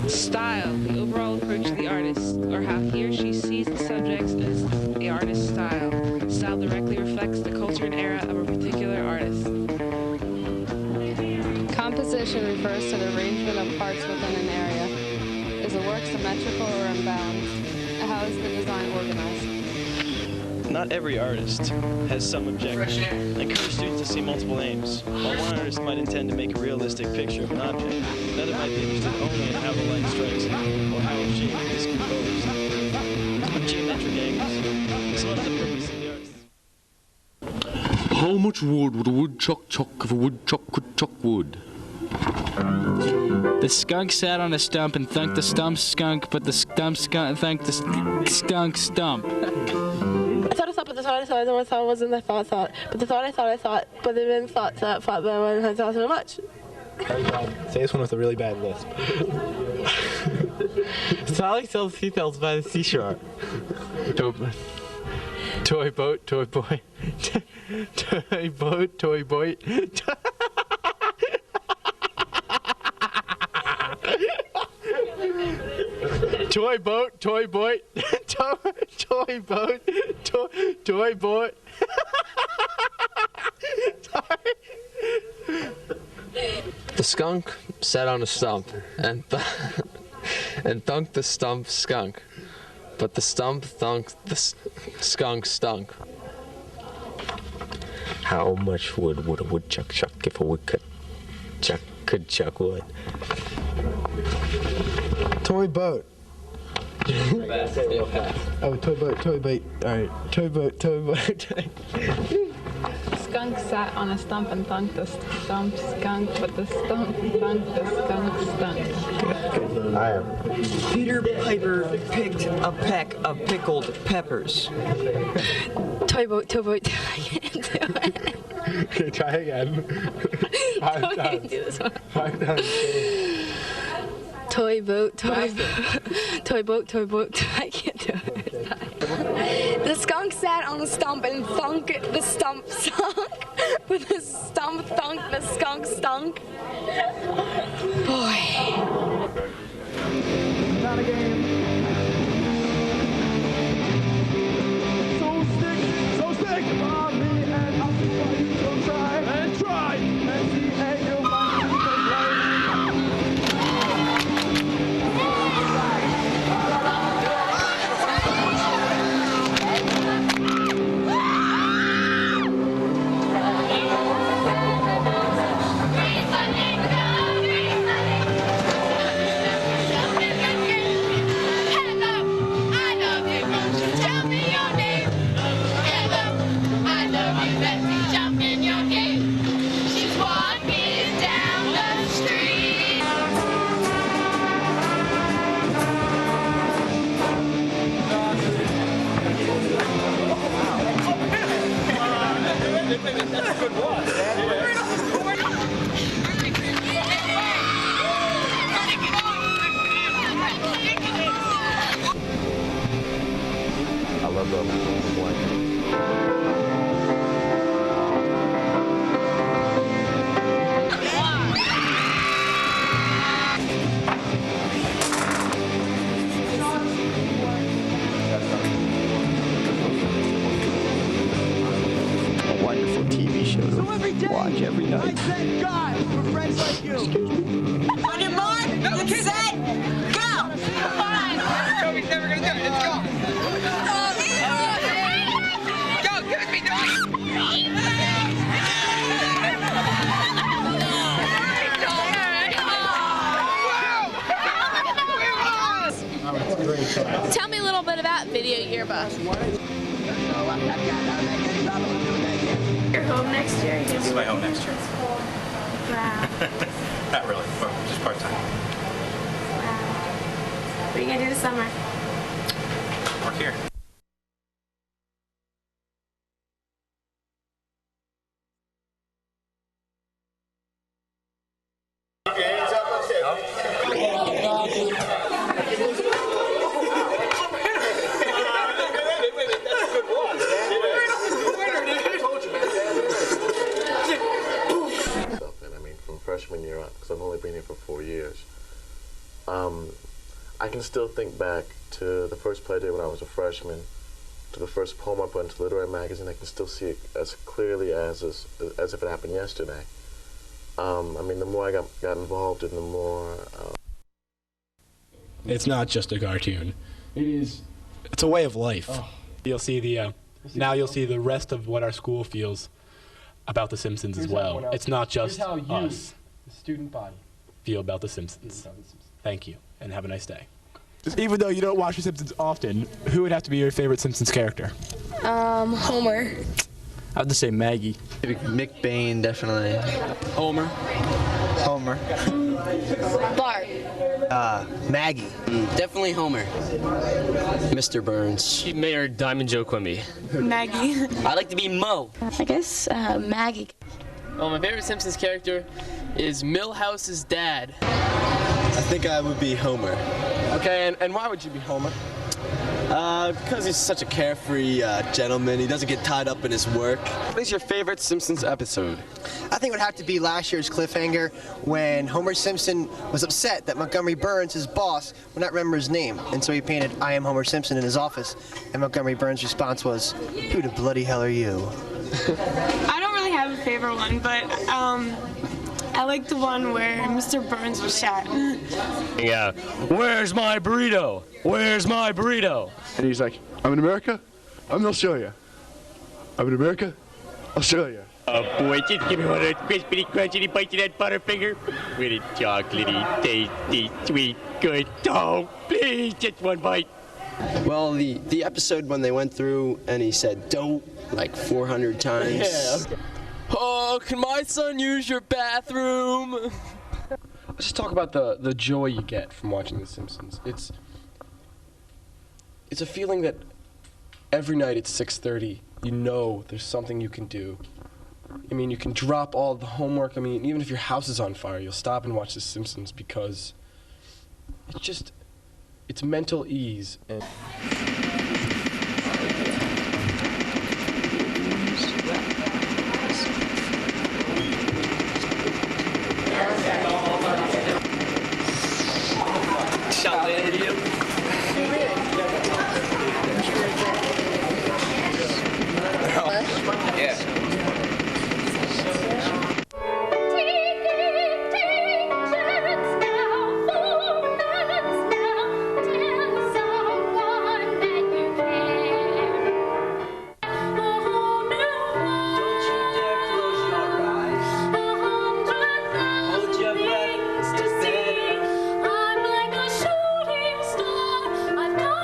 Style, the overall approach to the artist, or how he or she sees the subjects as the artist's style. Style directly reflects the culture and era of a particular artist. Composition refers to the arrangement of parts within an area. Is a work symmetrical or imbalanced? How is the design organized? Not every artist has some objective. Encourage students to see multiple aims. While one artist might intend to make a realistic picture of an object, another might be interested only in how the light strikes it, or how a shape is composed. Geometric angles is one of the purposes of the artist. How much wood would a woodchuck chuck if a woodchuck could chuck wood? The skunk sat on a stump and thunked the stump skunk, but the stump skunk thunked the skunk stump. I thought, but the thought I thought, the thought wasn't the thought, but the thought I thought, but the then thought, but I thought so much. Say this one with a really bad lisp. Sally sells seatbelts by the seashore. Toy boat, toy boy. Toy boat, toy boy. Toy boat, toy boy. Toy boat, toy boy. The skunk sat on a stump and thunked the stump skunk, but the stump thunked the skunk stunk. How much wood would a woodchuck chuck if a woodchuck could chuck wood? Toy boat. Oh, toy boat, toy boat. All right, toy boat, toy boat. Skunk sat on a stump and thunked the stump skunk, but the stump thunked the skunk stunk. I am. Peter Piper picked a peck of pickled peppers. Toy boat, I can't do it. Okay, try again. 5 times. Do this one. 5 times. Toy boat, toy boat, I can't do it. The skunk sat on a stump and thunked the stump stunk, but the stump thunked the skunk stunk. Boy. Not a game. So stick on me and I'll see what you don't try and try and see and you'll find you can play. A wonderful TV show to watch every night. Thank God for friends like you. On your mark, get set, go! Come on! Toby's never gonna do it. Let's go. Go, give it to me, Tell me a little bit about Video Yearbook. You're home next year? This is my home next year. Wow. Not really, just part-time. Wow. What are you going to do this summer? Work here. Freshman year up, because I've only been here for 4 years. I can still think back to the first play I did when I was a freshman, to the first poem I put into Literary Magazine. I can still see it as clearly as if it happened yesterday. I mean, the more I got involved in, the more... It's not just a cartoon. It's a way of life. Oh. You'll see now you'll see the rest of what our school feels about The Simpsons as well. It's not just us. The student body, feel about The Simpsons. Thank you, and have a nice day. Even though you don't watch The Simpsons often, who would have to be your favorite Simpsons character? Homer. I have to say Maggie. McBain, definitely. Homer. Homer. Bart. Maggie. Definitely Homer. Mr. Burns. Mayor Diamond Joe Quimby. Maggie. I'd like to be Mo. I guess Maggie. Well, my favorite Simpsons character is Milhouse's dad. I think I would be Homer. Okay, and why would you be Homer? Because he's such a carefree gentleman. He doesn't get tied up in his work. What is your favorite Simpsons episode? I think it would have to be last year's cliffhanger when Homer Simpson was upset that Montgomery Burns, his boss, would not remember his name. And so he painted, "I am Homer Simpson" in his office. And Montgomery Burns' response was, "Who the bloody hell are you?" I don't really have a favorite one, but I like the one where Mr. Burns was shot. Yeah. Where's my burrito? Where's my burrito? And he's like, I'm in America? I'm in Australia. I'm in America? Australia. Oh boy, just give me one of those crispity, crunchy bites of that Butterfinger with a chocolatey, tasty, sweet, good. Oh, please, just one bite. Well, the episode when they went through and he said "dope" like 400 times. Yeah. Okay. Oh, can my son use your bathroom? Let's just talk about the joy you get from watching The Simpsons. It's a feeling that every night at 6:30, you know there's something you can do. I mean, you can drop all the homework. I mean, even if your house is on fire, you'll stop and watch The Simpsons because it's mental ease. And I've got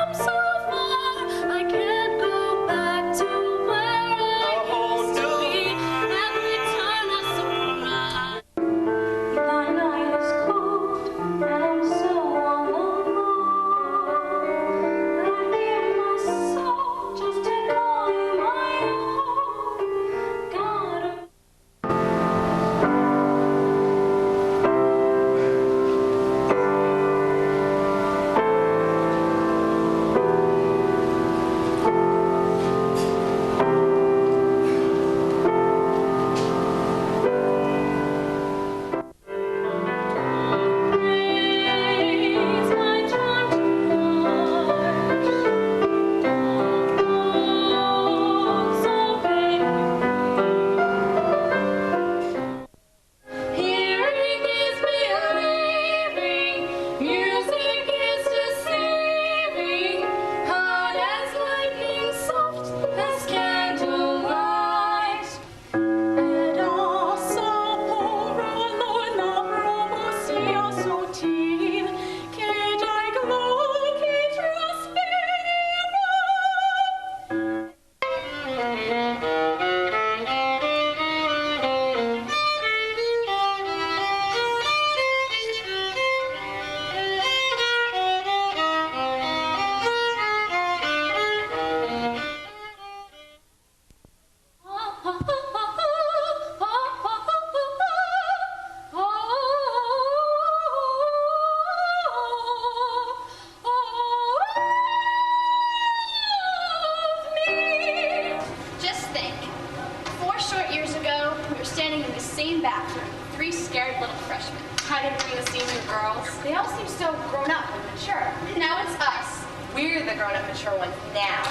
bathroom. 3 scared little freshmen. Hiding from the senior girls. They all seem so grown up and mature. Now it's us. We're the grown up mature ones now.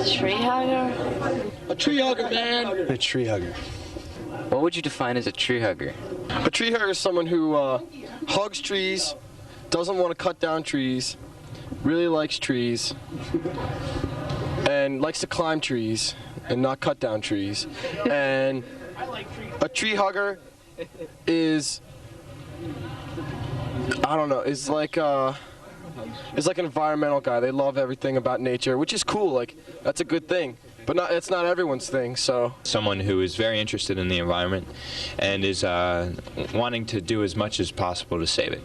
Tree hugger? A tree hugger, man. A tree hugger. What would you define as a tree hugger? A tree hugger is someone who hugs trees, doesn't want to cut down trees, really likes trees, and likes to climb trees and not cut down trees. And a tree hugger is, I don't know, is like an environmental guy. They love everything about nature, which is cool. Like, that's a good thing. But it's not everyone's thing, so. Someone who is very interested in the environment and is wanting to do as much as possible to save it.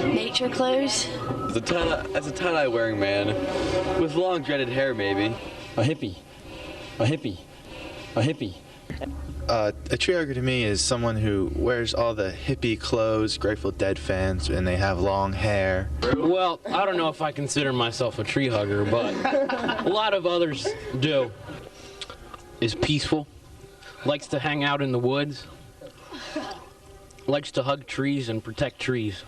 Nature clothes? As a tie-dye wearing man with long dreaded hair, maybe. A hippie. A hippie. A hippie. A tree hugger to me is someone who wears all the hippie clothes, Grateful Dead fans, and they have long hair. Well, I don't know if I consider myself a tree hugger, but a lot of others do. Is peaceful, likes to hang out in the woods, likes to hug trees and protect trees.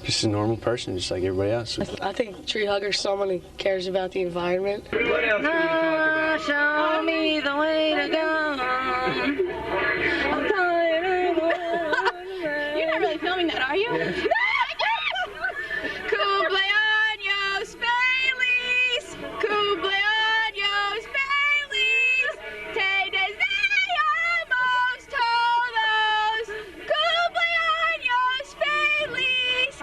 Just a normal person, just like everybody else. I think tree hugger is someone who cares about the environment. What else can we talk about? Show me the way to go. I'm tired of You're not really filming that, are you? Cumpleaños feliz! Cumpleaños feliz! Te deseamos todos! Cumpleaños feliz!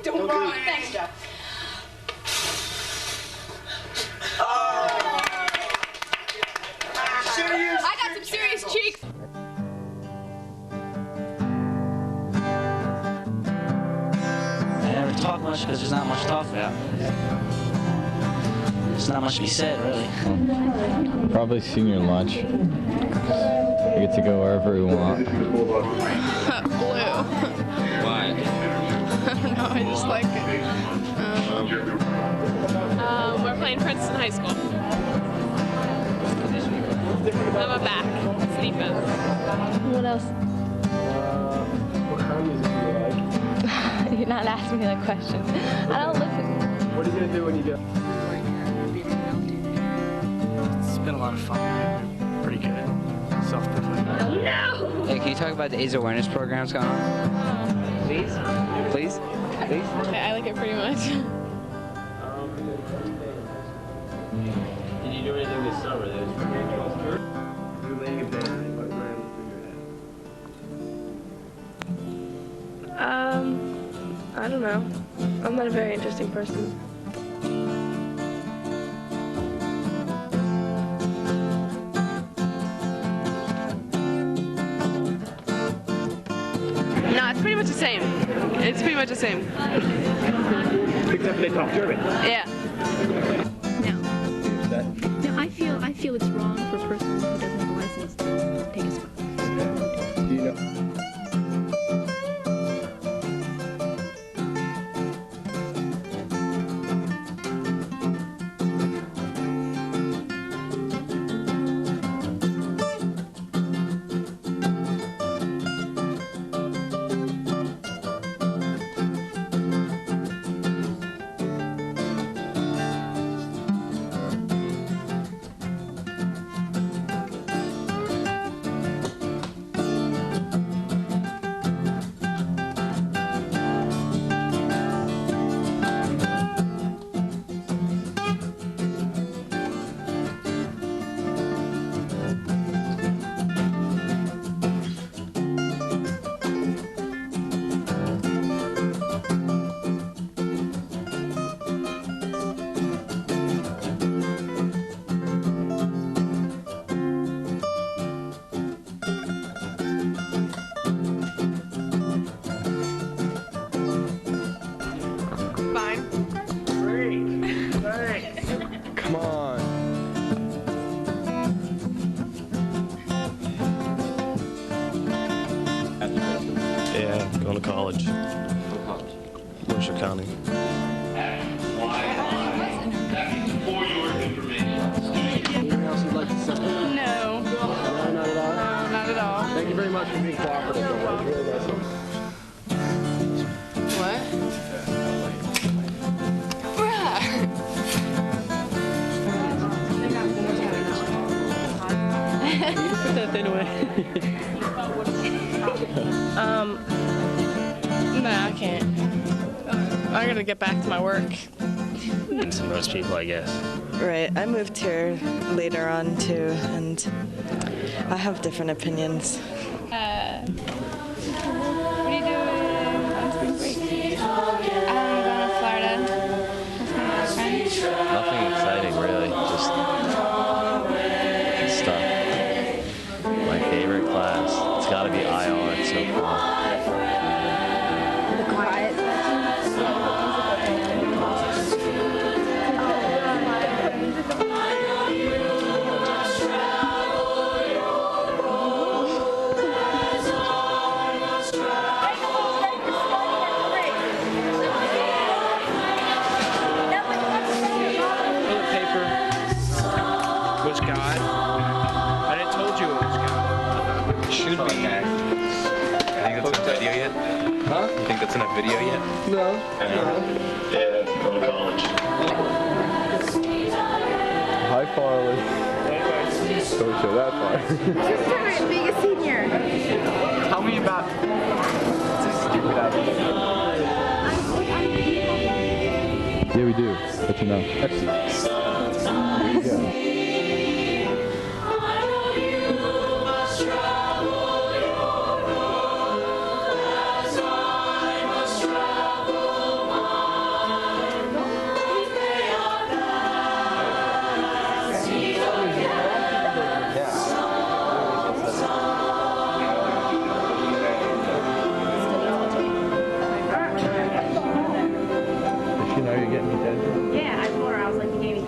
Don't go. Thanks, Joe. I got some serious cheeks. I never talk much because there's not much to talk about. There's not much to be said, really. Probably senior lunch. We get to go wherever we want. Blue. Why? I don't know, I just like it. We're playing Princeton High School. I'm a back. It's defense. What else? What kind of music do you like? You're not asking me that question. I don't listen. What are you going to do when you get... It's been a lot of fun. Pretty good. Self-defeating. No! Hey, can you talk about the AIDS awareness programs going on? Please? Please? Please? I like it pretty much. Did you do anything this summer that was pretty interesting? You're laying in bed and what ran through your head? I don't know. I'm not a very interesting person. No, it's pretty much the same. It's pretty much the same. Except for they talk German. Yeah. No, I feel it's wrong for a person who doesn't have a license to take a spot. Do you know? Come on. Yeah, going to college. Mercer County. Anything else you'd like to say? No. No, not at all? No, not at all. Thank you very much for being cooperative. It was really nice of you. What? Put that thing away. No, I can't. I gotta get back to my work. To most people, I guess. Right. I moved here later on too, and I have different opinions. What are you doing on spring break? I'm going to Florida with my friends. Nothing exciting, really. Just stuff. My favorite class. It's got to be IR. It's so fun. The quiet Toilet paper was God. I didn't told you it was God. It should be. You think that's in a video yet? Huh? You think that's in a video yet? No. Yeah, going to college. Hi, Farley. Don't show that far. Just trying being a senior. Tell me about. It's a stupid idea. Yeah, we do. That's enough. Excellent. There you go. Yeah, I told her, I was like, you gave me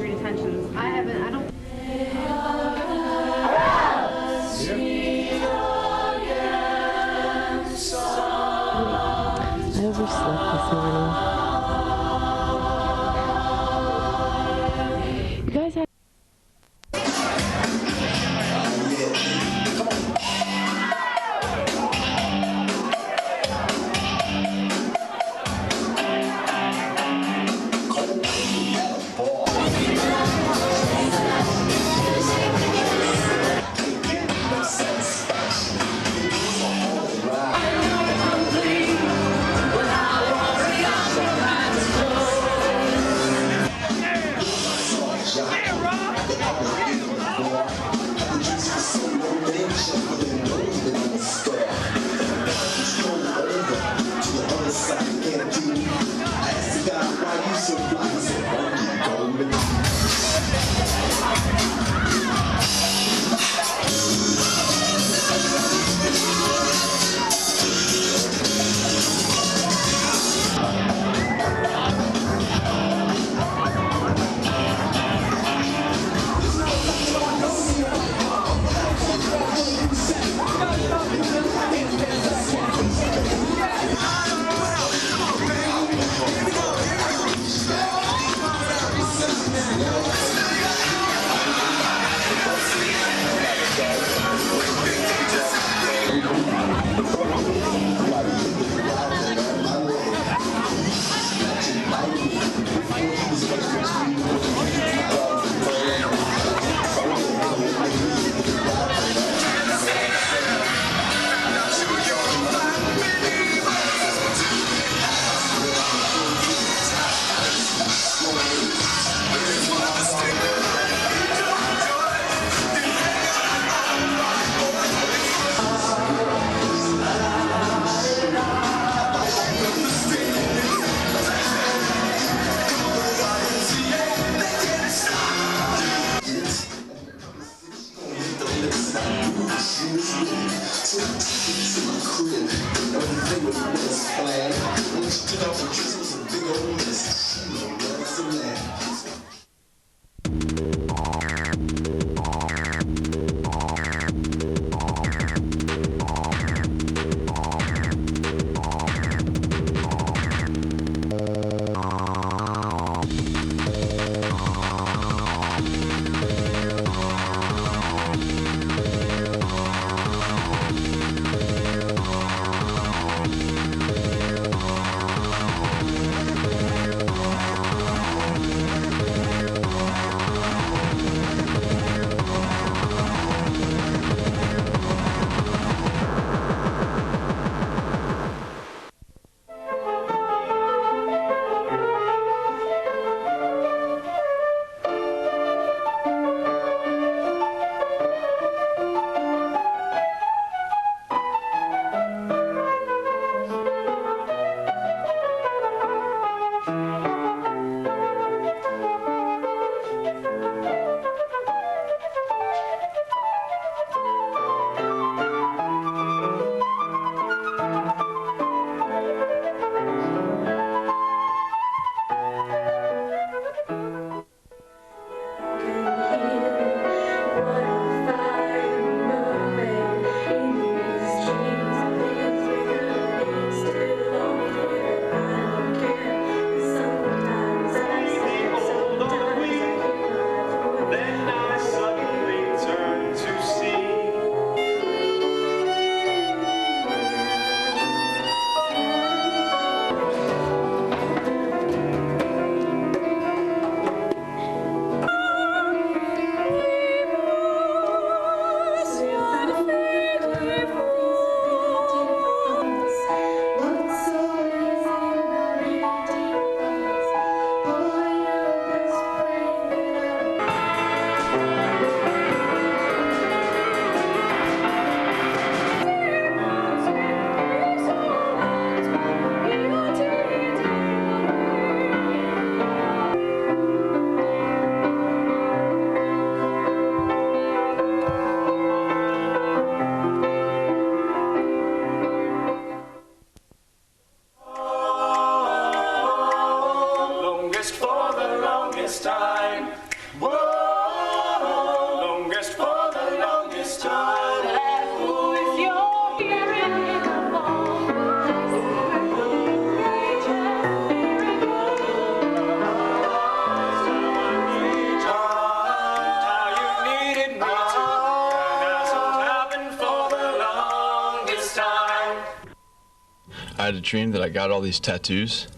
I had a dream that I got all these tattoos,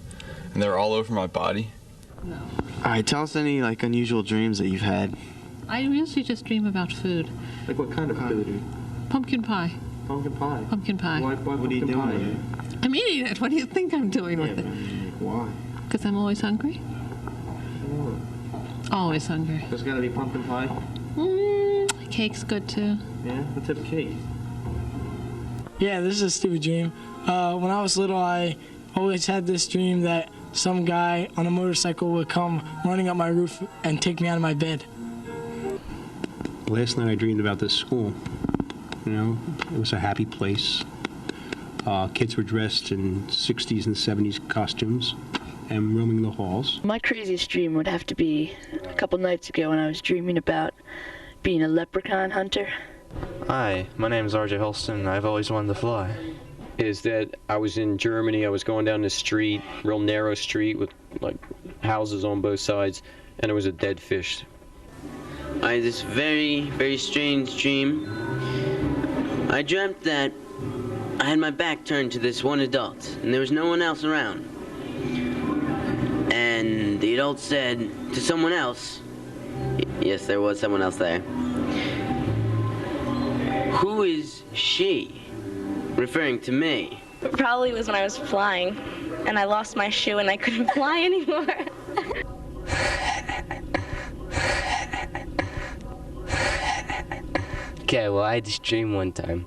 and they were all over my body. No. All right, tell us any like unusual dreams that you've had. I usually just dream about food. Like what kind of food? Pumpkin pie. Pumpkin pie? Pumpkin pie. What are you doing with it? I'm eating it. What do you think I'm doing with it? Why? Because I'm always hungry. Sure. Always hungry. There's got to be pumpkin pie? Cake's good too. Yeah? What type of cake? Yeah, this is a stupid dream. When I was little, I always had this dream that some guy on a motorcycle would come running up my roof and take me out of my bed. Last night I dreamed about this school. You know, it was a happy place. Kids were dressed in 60s and 70s costumes and roaming the halls. My craziest dream would have to be a couple nights ago when I was dreaming about being a leprechaun hunter. Hi, my name is RJ Holston. I've always wanted to fly. Is that I was in Germany, I was going down the street, real narrow street with like houses on both sides, and there was a dead fish. I had this very, very strange dream. I dreamt that I had my back turned to this one adult, and there was no one else around. And the adult said to someone else, yes, there was someone else there, "Who is she?" referring to me. It probably was when I was flying, and I lost my shoe and I couldn't fly anymore. Okay, well, I had this dream one time.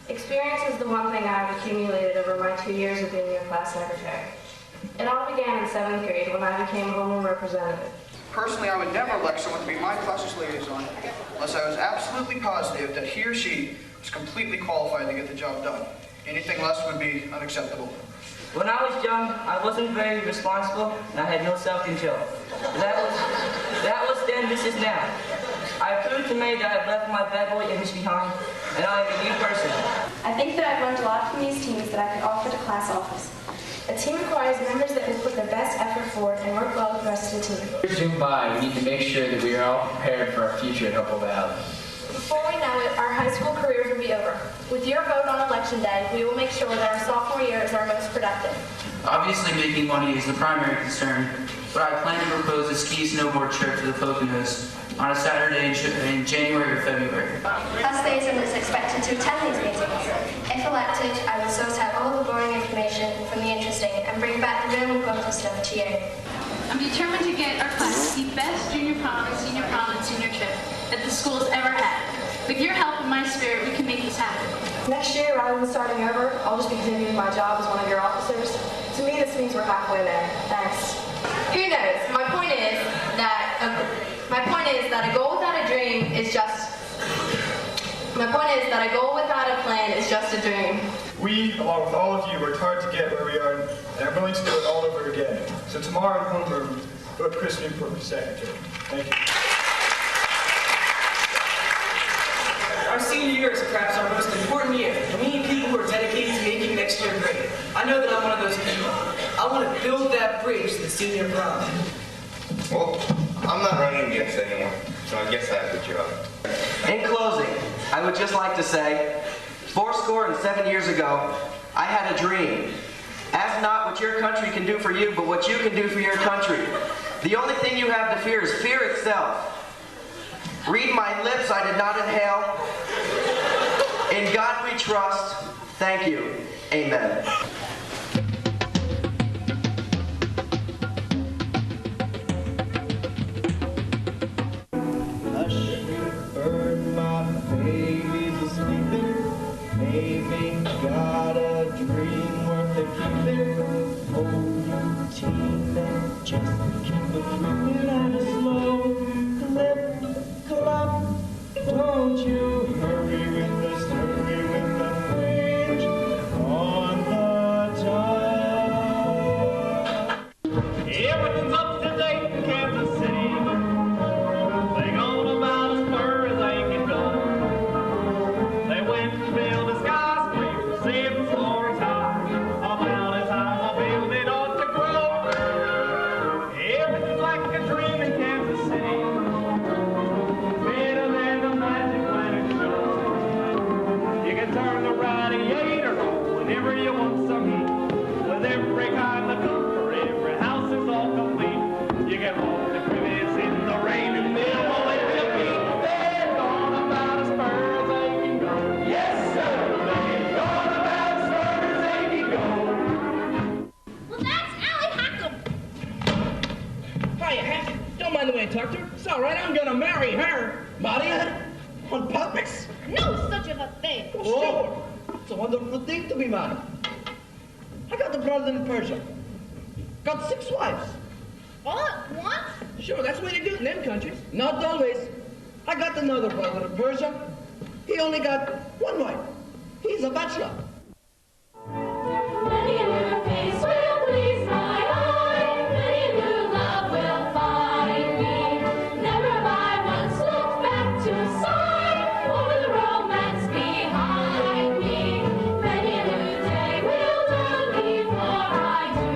Experience is the one thing I have accumulated over my 2 years of being your class secretary. It all began in 7th grade when I became Hopewell representative. Personally, I would never elect someone to be my class's liaison unless I was absolutely positive that he or she was completely qualified to get the job done. Anything less would be unacceptable. When I was young, I wasn't very responsible and I had no self-control. That was then, this is now. I proved to me that I've left my bad boy image behind and I am a new person. I think that I've learned a lot from these teams that I could offer to class office. A team requires members that will put their best effort forward and work well with the rest of the team. Zoom by, we need to make sure that we are all prepared for our future at Hopewell Valley. Before we know it, our high school careers will be over. With your vote on election day, we will make sure that our sophomore year is our most productive. Obviously, making money is the primary concern, but I plan to propose a ski snowboard trip to the Poconos on a Saturday in January or February. Class liaison is expected to attend these meetings. If elected, I will sort out all the boring information from the interesting and bring back the real important stuff to you. I'm determined to get our class the best junior prom, and senior trip that the school's ever had. With your help and my spirit, we can make this happen. Next year, rather than starting over, I'll just be continuing my job as one of your officers. To me, this means we're halfway there. Thanks. Who knows? My point is that a goal without a dream is just. My point is that a goal without a plan is just a dream. We, along with all of you, worked hard to get where we are, and are willing to do it all over again. So tomorrow in homeroom, vote Chris Newport for secretary. Thank you. Our senior year is perhaps our most important year. We need people who are dedicated to making next year great. I know that I'm one of those people. I want to build that bridge to the senior prom. Well, I'm not running against anyone, so I guess I have the job. In closing, I would just like to say, 77 years ago, I had a dream. Ask not what your country can do for you, but what you can do for your country. The only thing you have to fear is fear itself. Read my lips, I did not inhale. In God we trust. Thank you. Amen. Hush, bird, my baby's sleeping. Baby got a dream worth the keeping. Oh, you teething, just keep it creeping at a slow clip. Don't you hurry with the fringe on the top. Everything's up to date in Kansas City. They gone about as far as they can go. They went to build a skyscraper 7 stories high. About as high a building ought to grow. Everything's like a dream in Kansas City. Turn the radiator on whenever you want some heat. With every kind of comfort, every house is all complete. You can walk the crevice in the rain and they'll always be a beat. They're gone about as far as they can go. Yes, sir, they're gone about as far as they can go. Well, that's Allie Hackham. Hiya, Hack. Don't mind the way I talk to her. It's all right, I'm gonna marry her. Marry her? On purpose? No such of a thing. Oh, it's a wonderful thing to be married. I got a brother in Persia. Got 6 wives. All at once? Sure, that's the way they do it in them countries. Not always. I got another brother in Persia. He only got 1 wife. He's a bachelor. Many a new face will please my eye. Many a new love will find me. Never have I once looked back to sigh over the romance behind me. Many a new day will dawn before I do.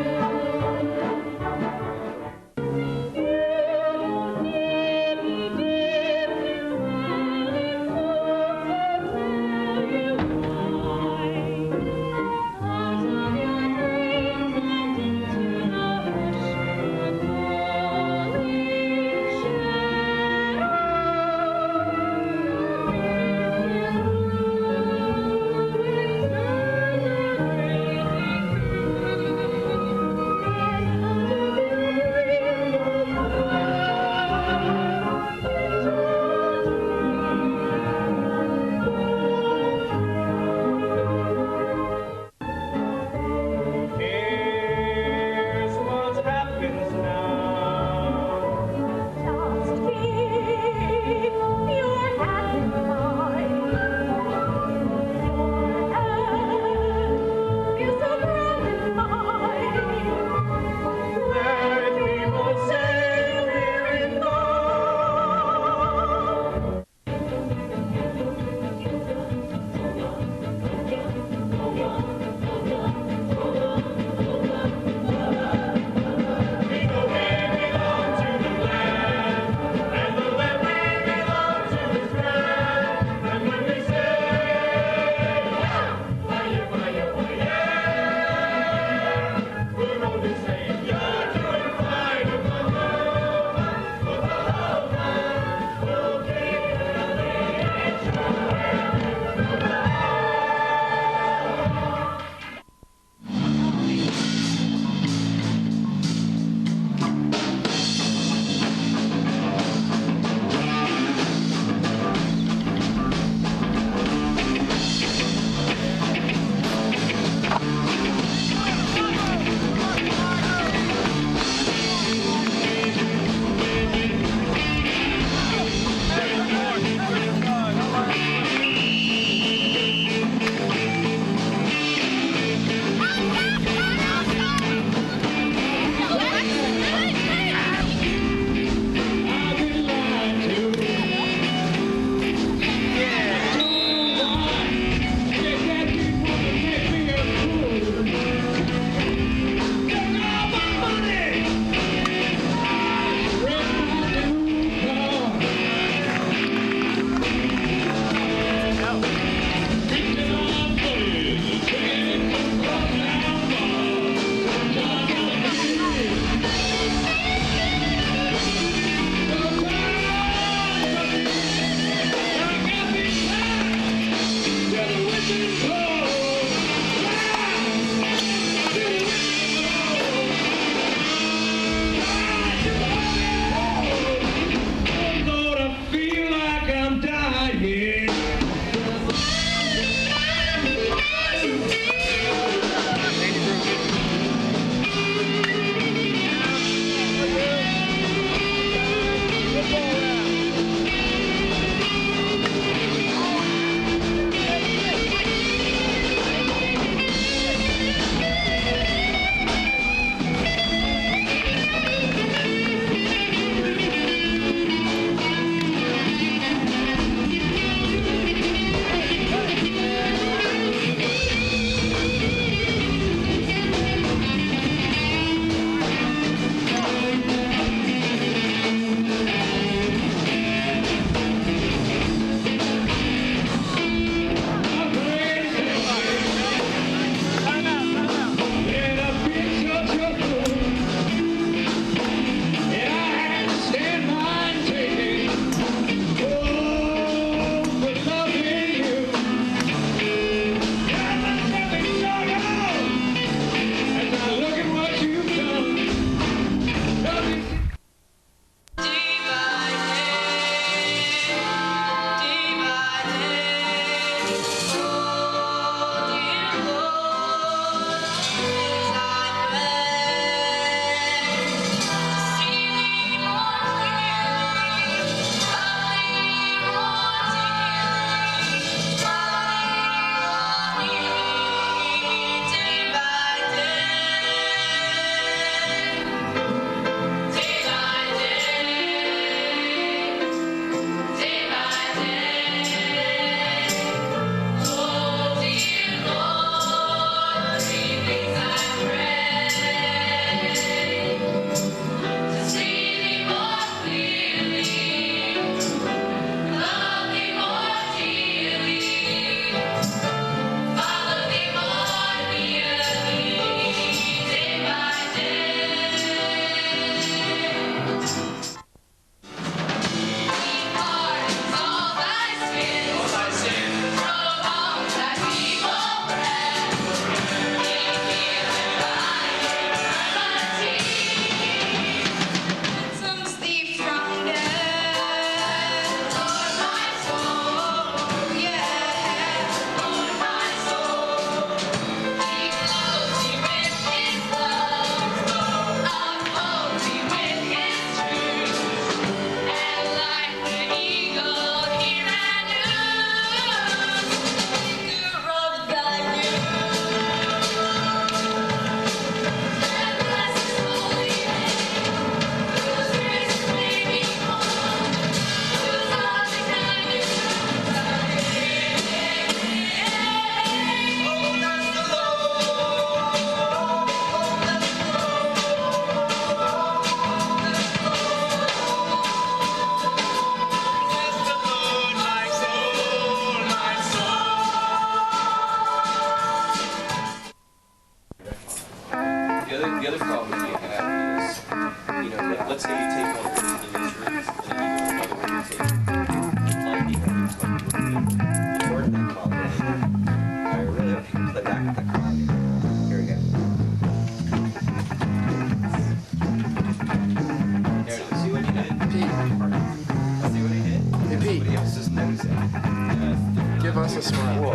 Give us a smile.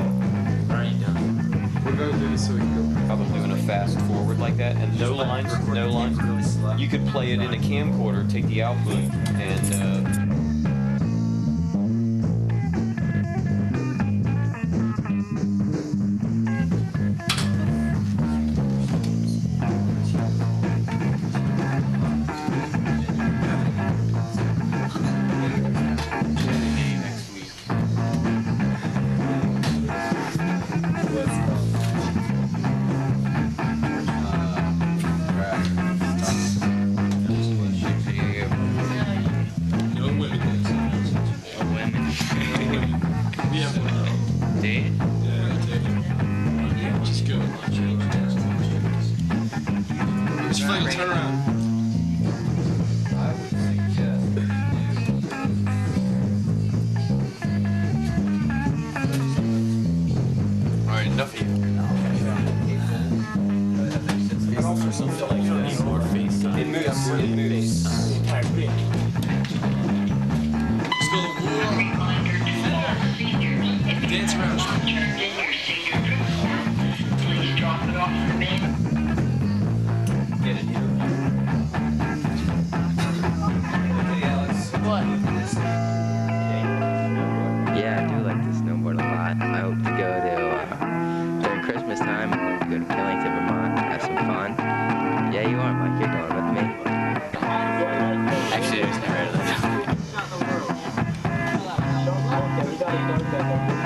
Are you done? We're going to do this so we can go. Probably going to fast forward like that, and no lines, no lines. You could play it in a camcorder, take the output, and Yeah, I do like to snowboard a lot. I hope to go to, during Christmas time, I hope to go to Pennington, Vermont, have some fun. Yeah, you are, Mike. You're going with me. Actually, I was never out of that.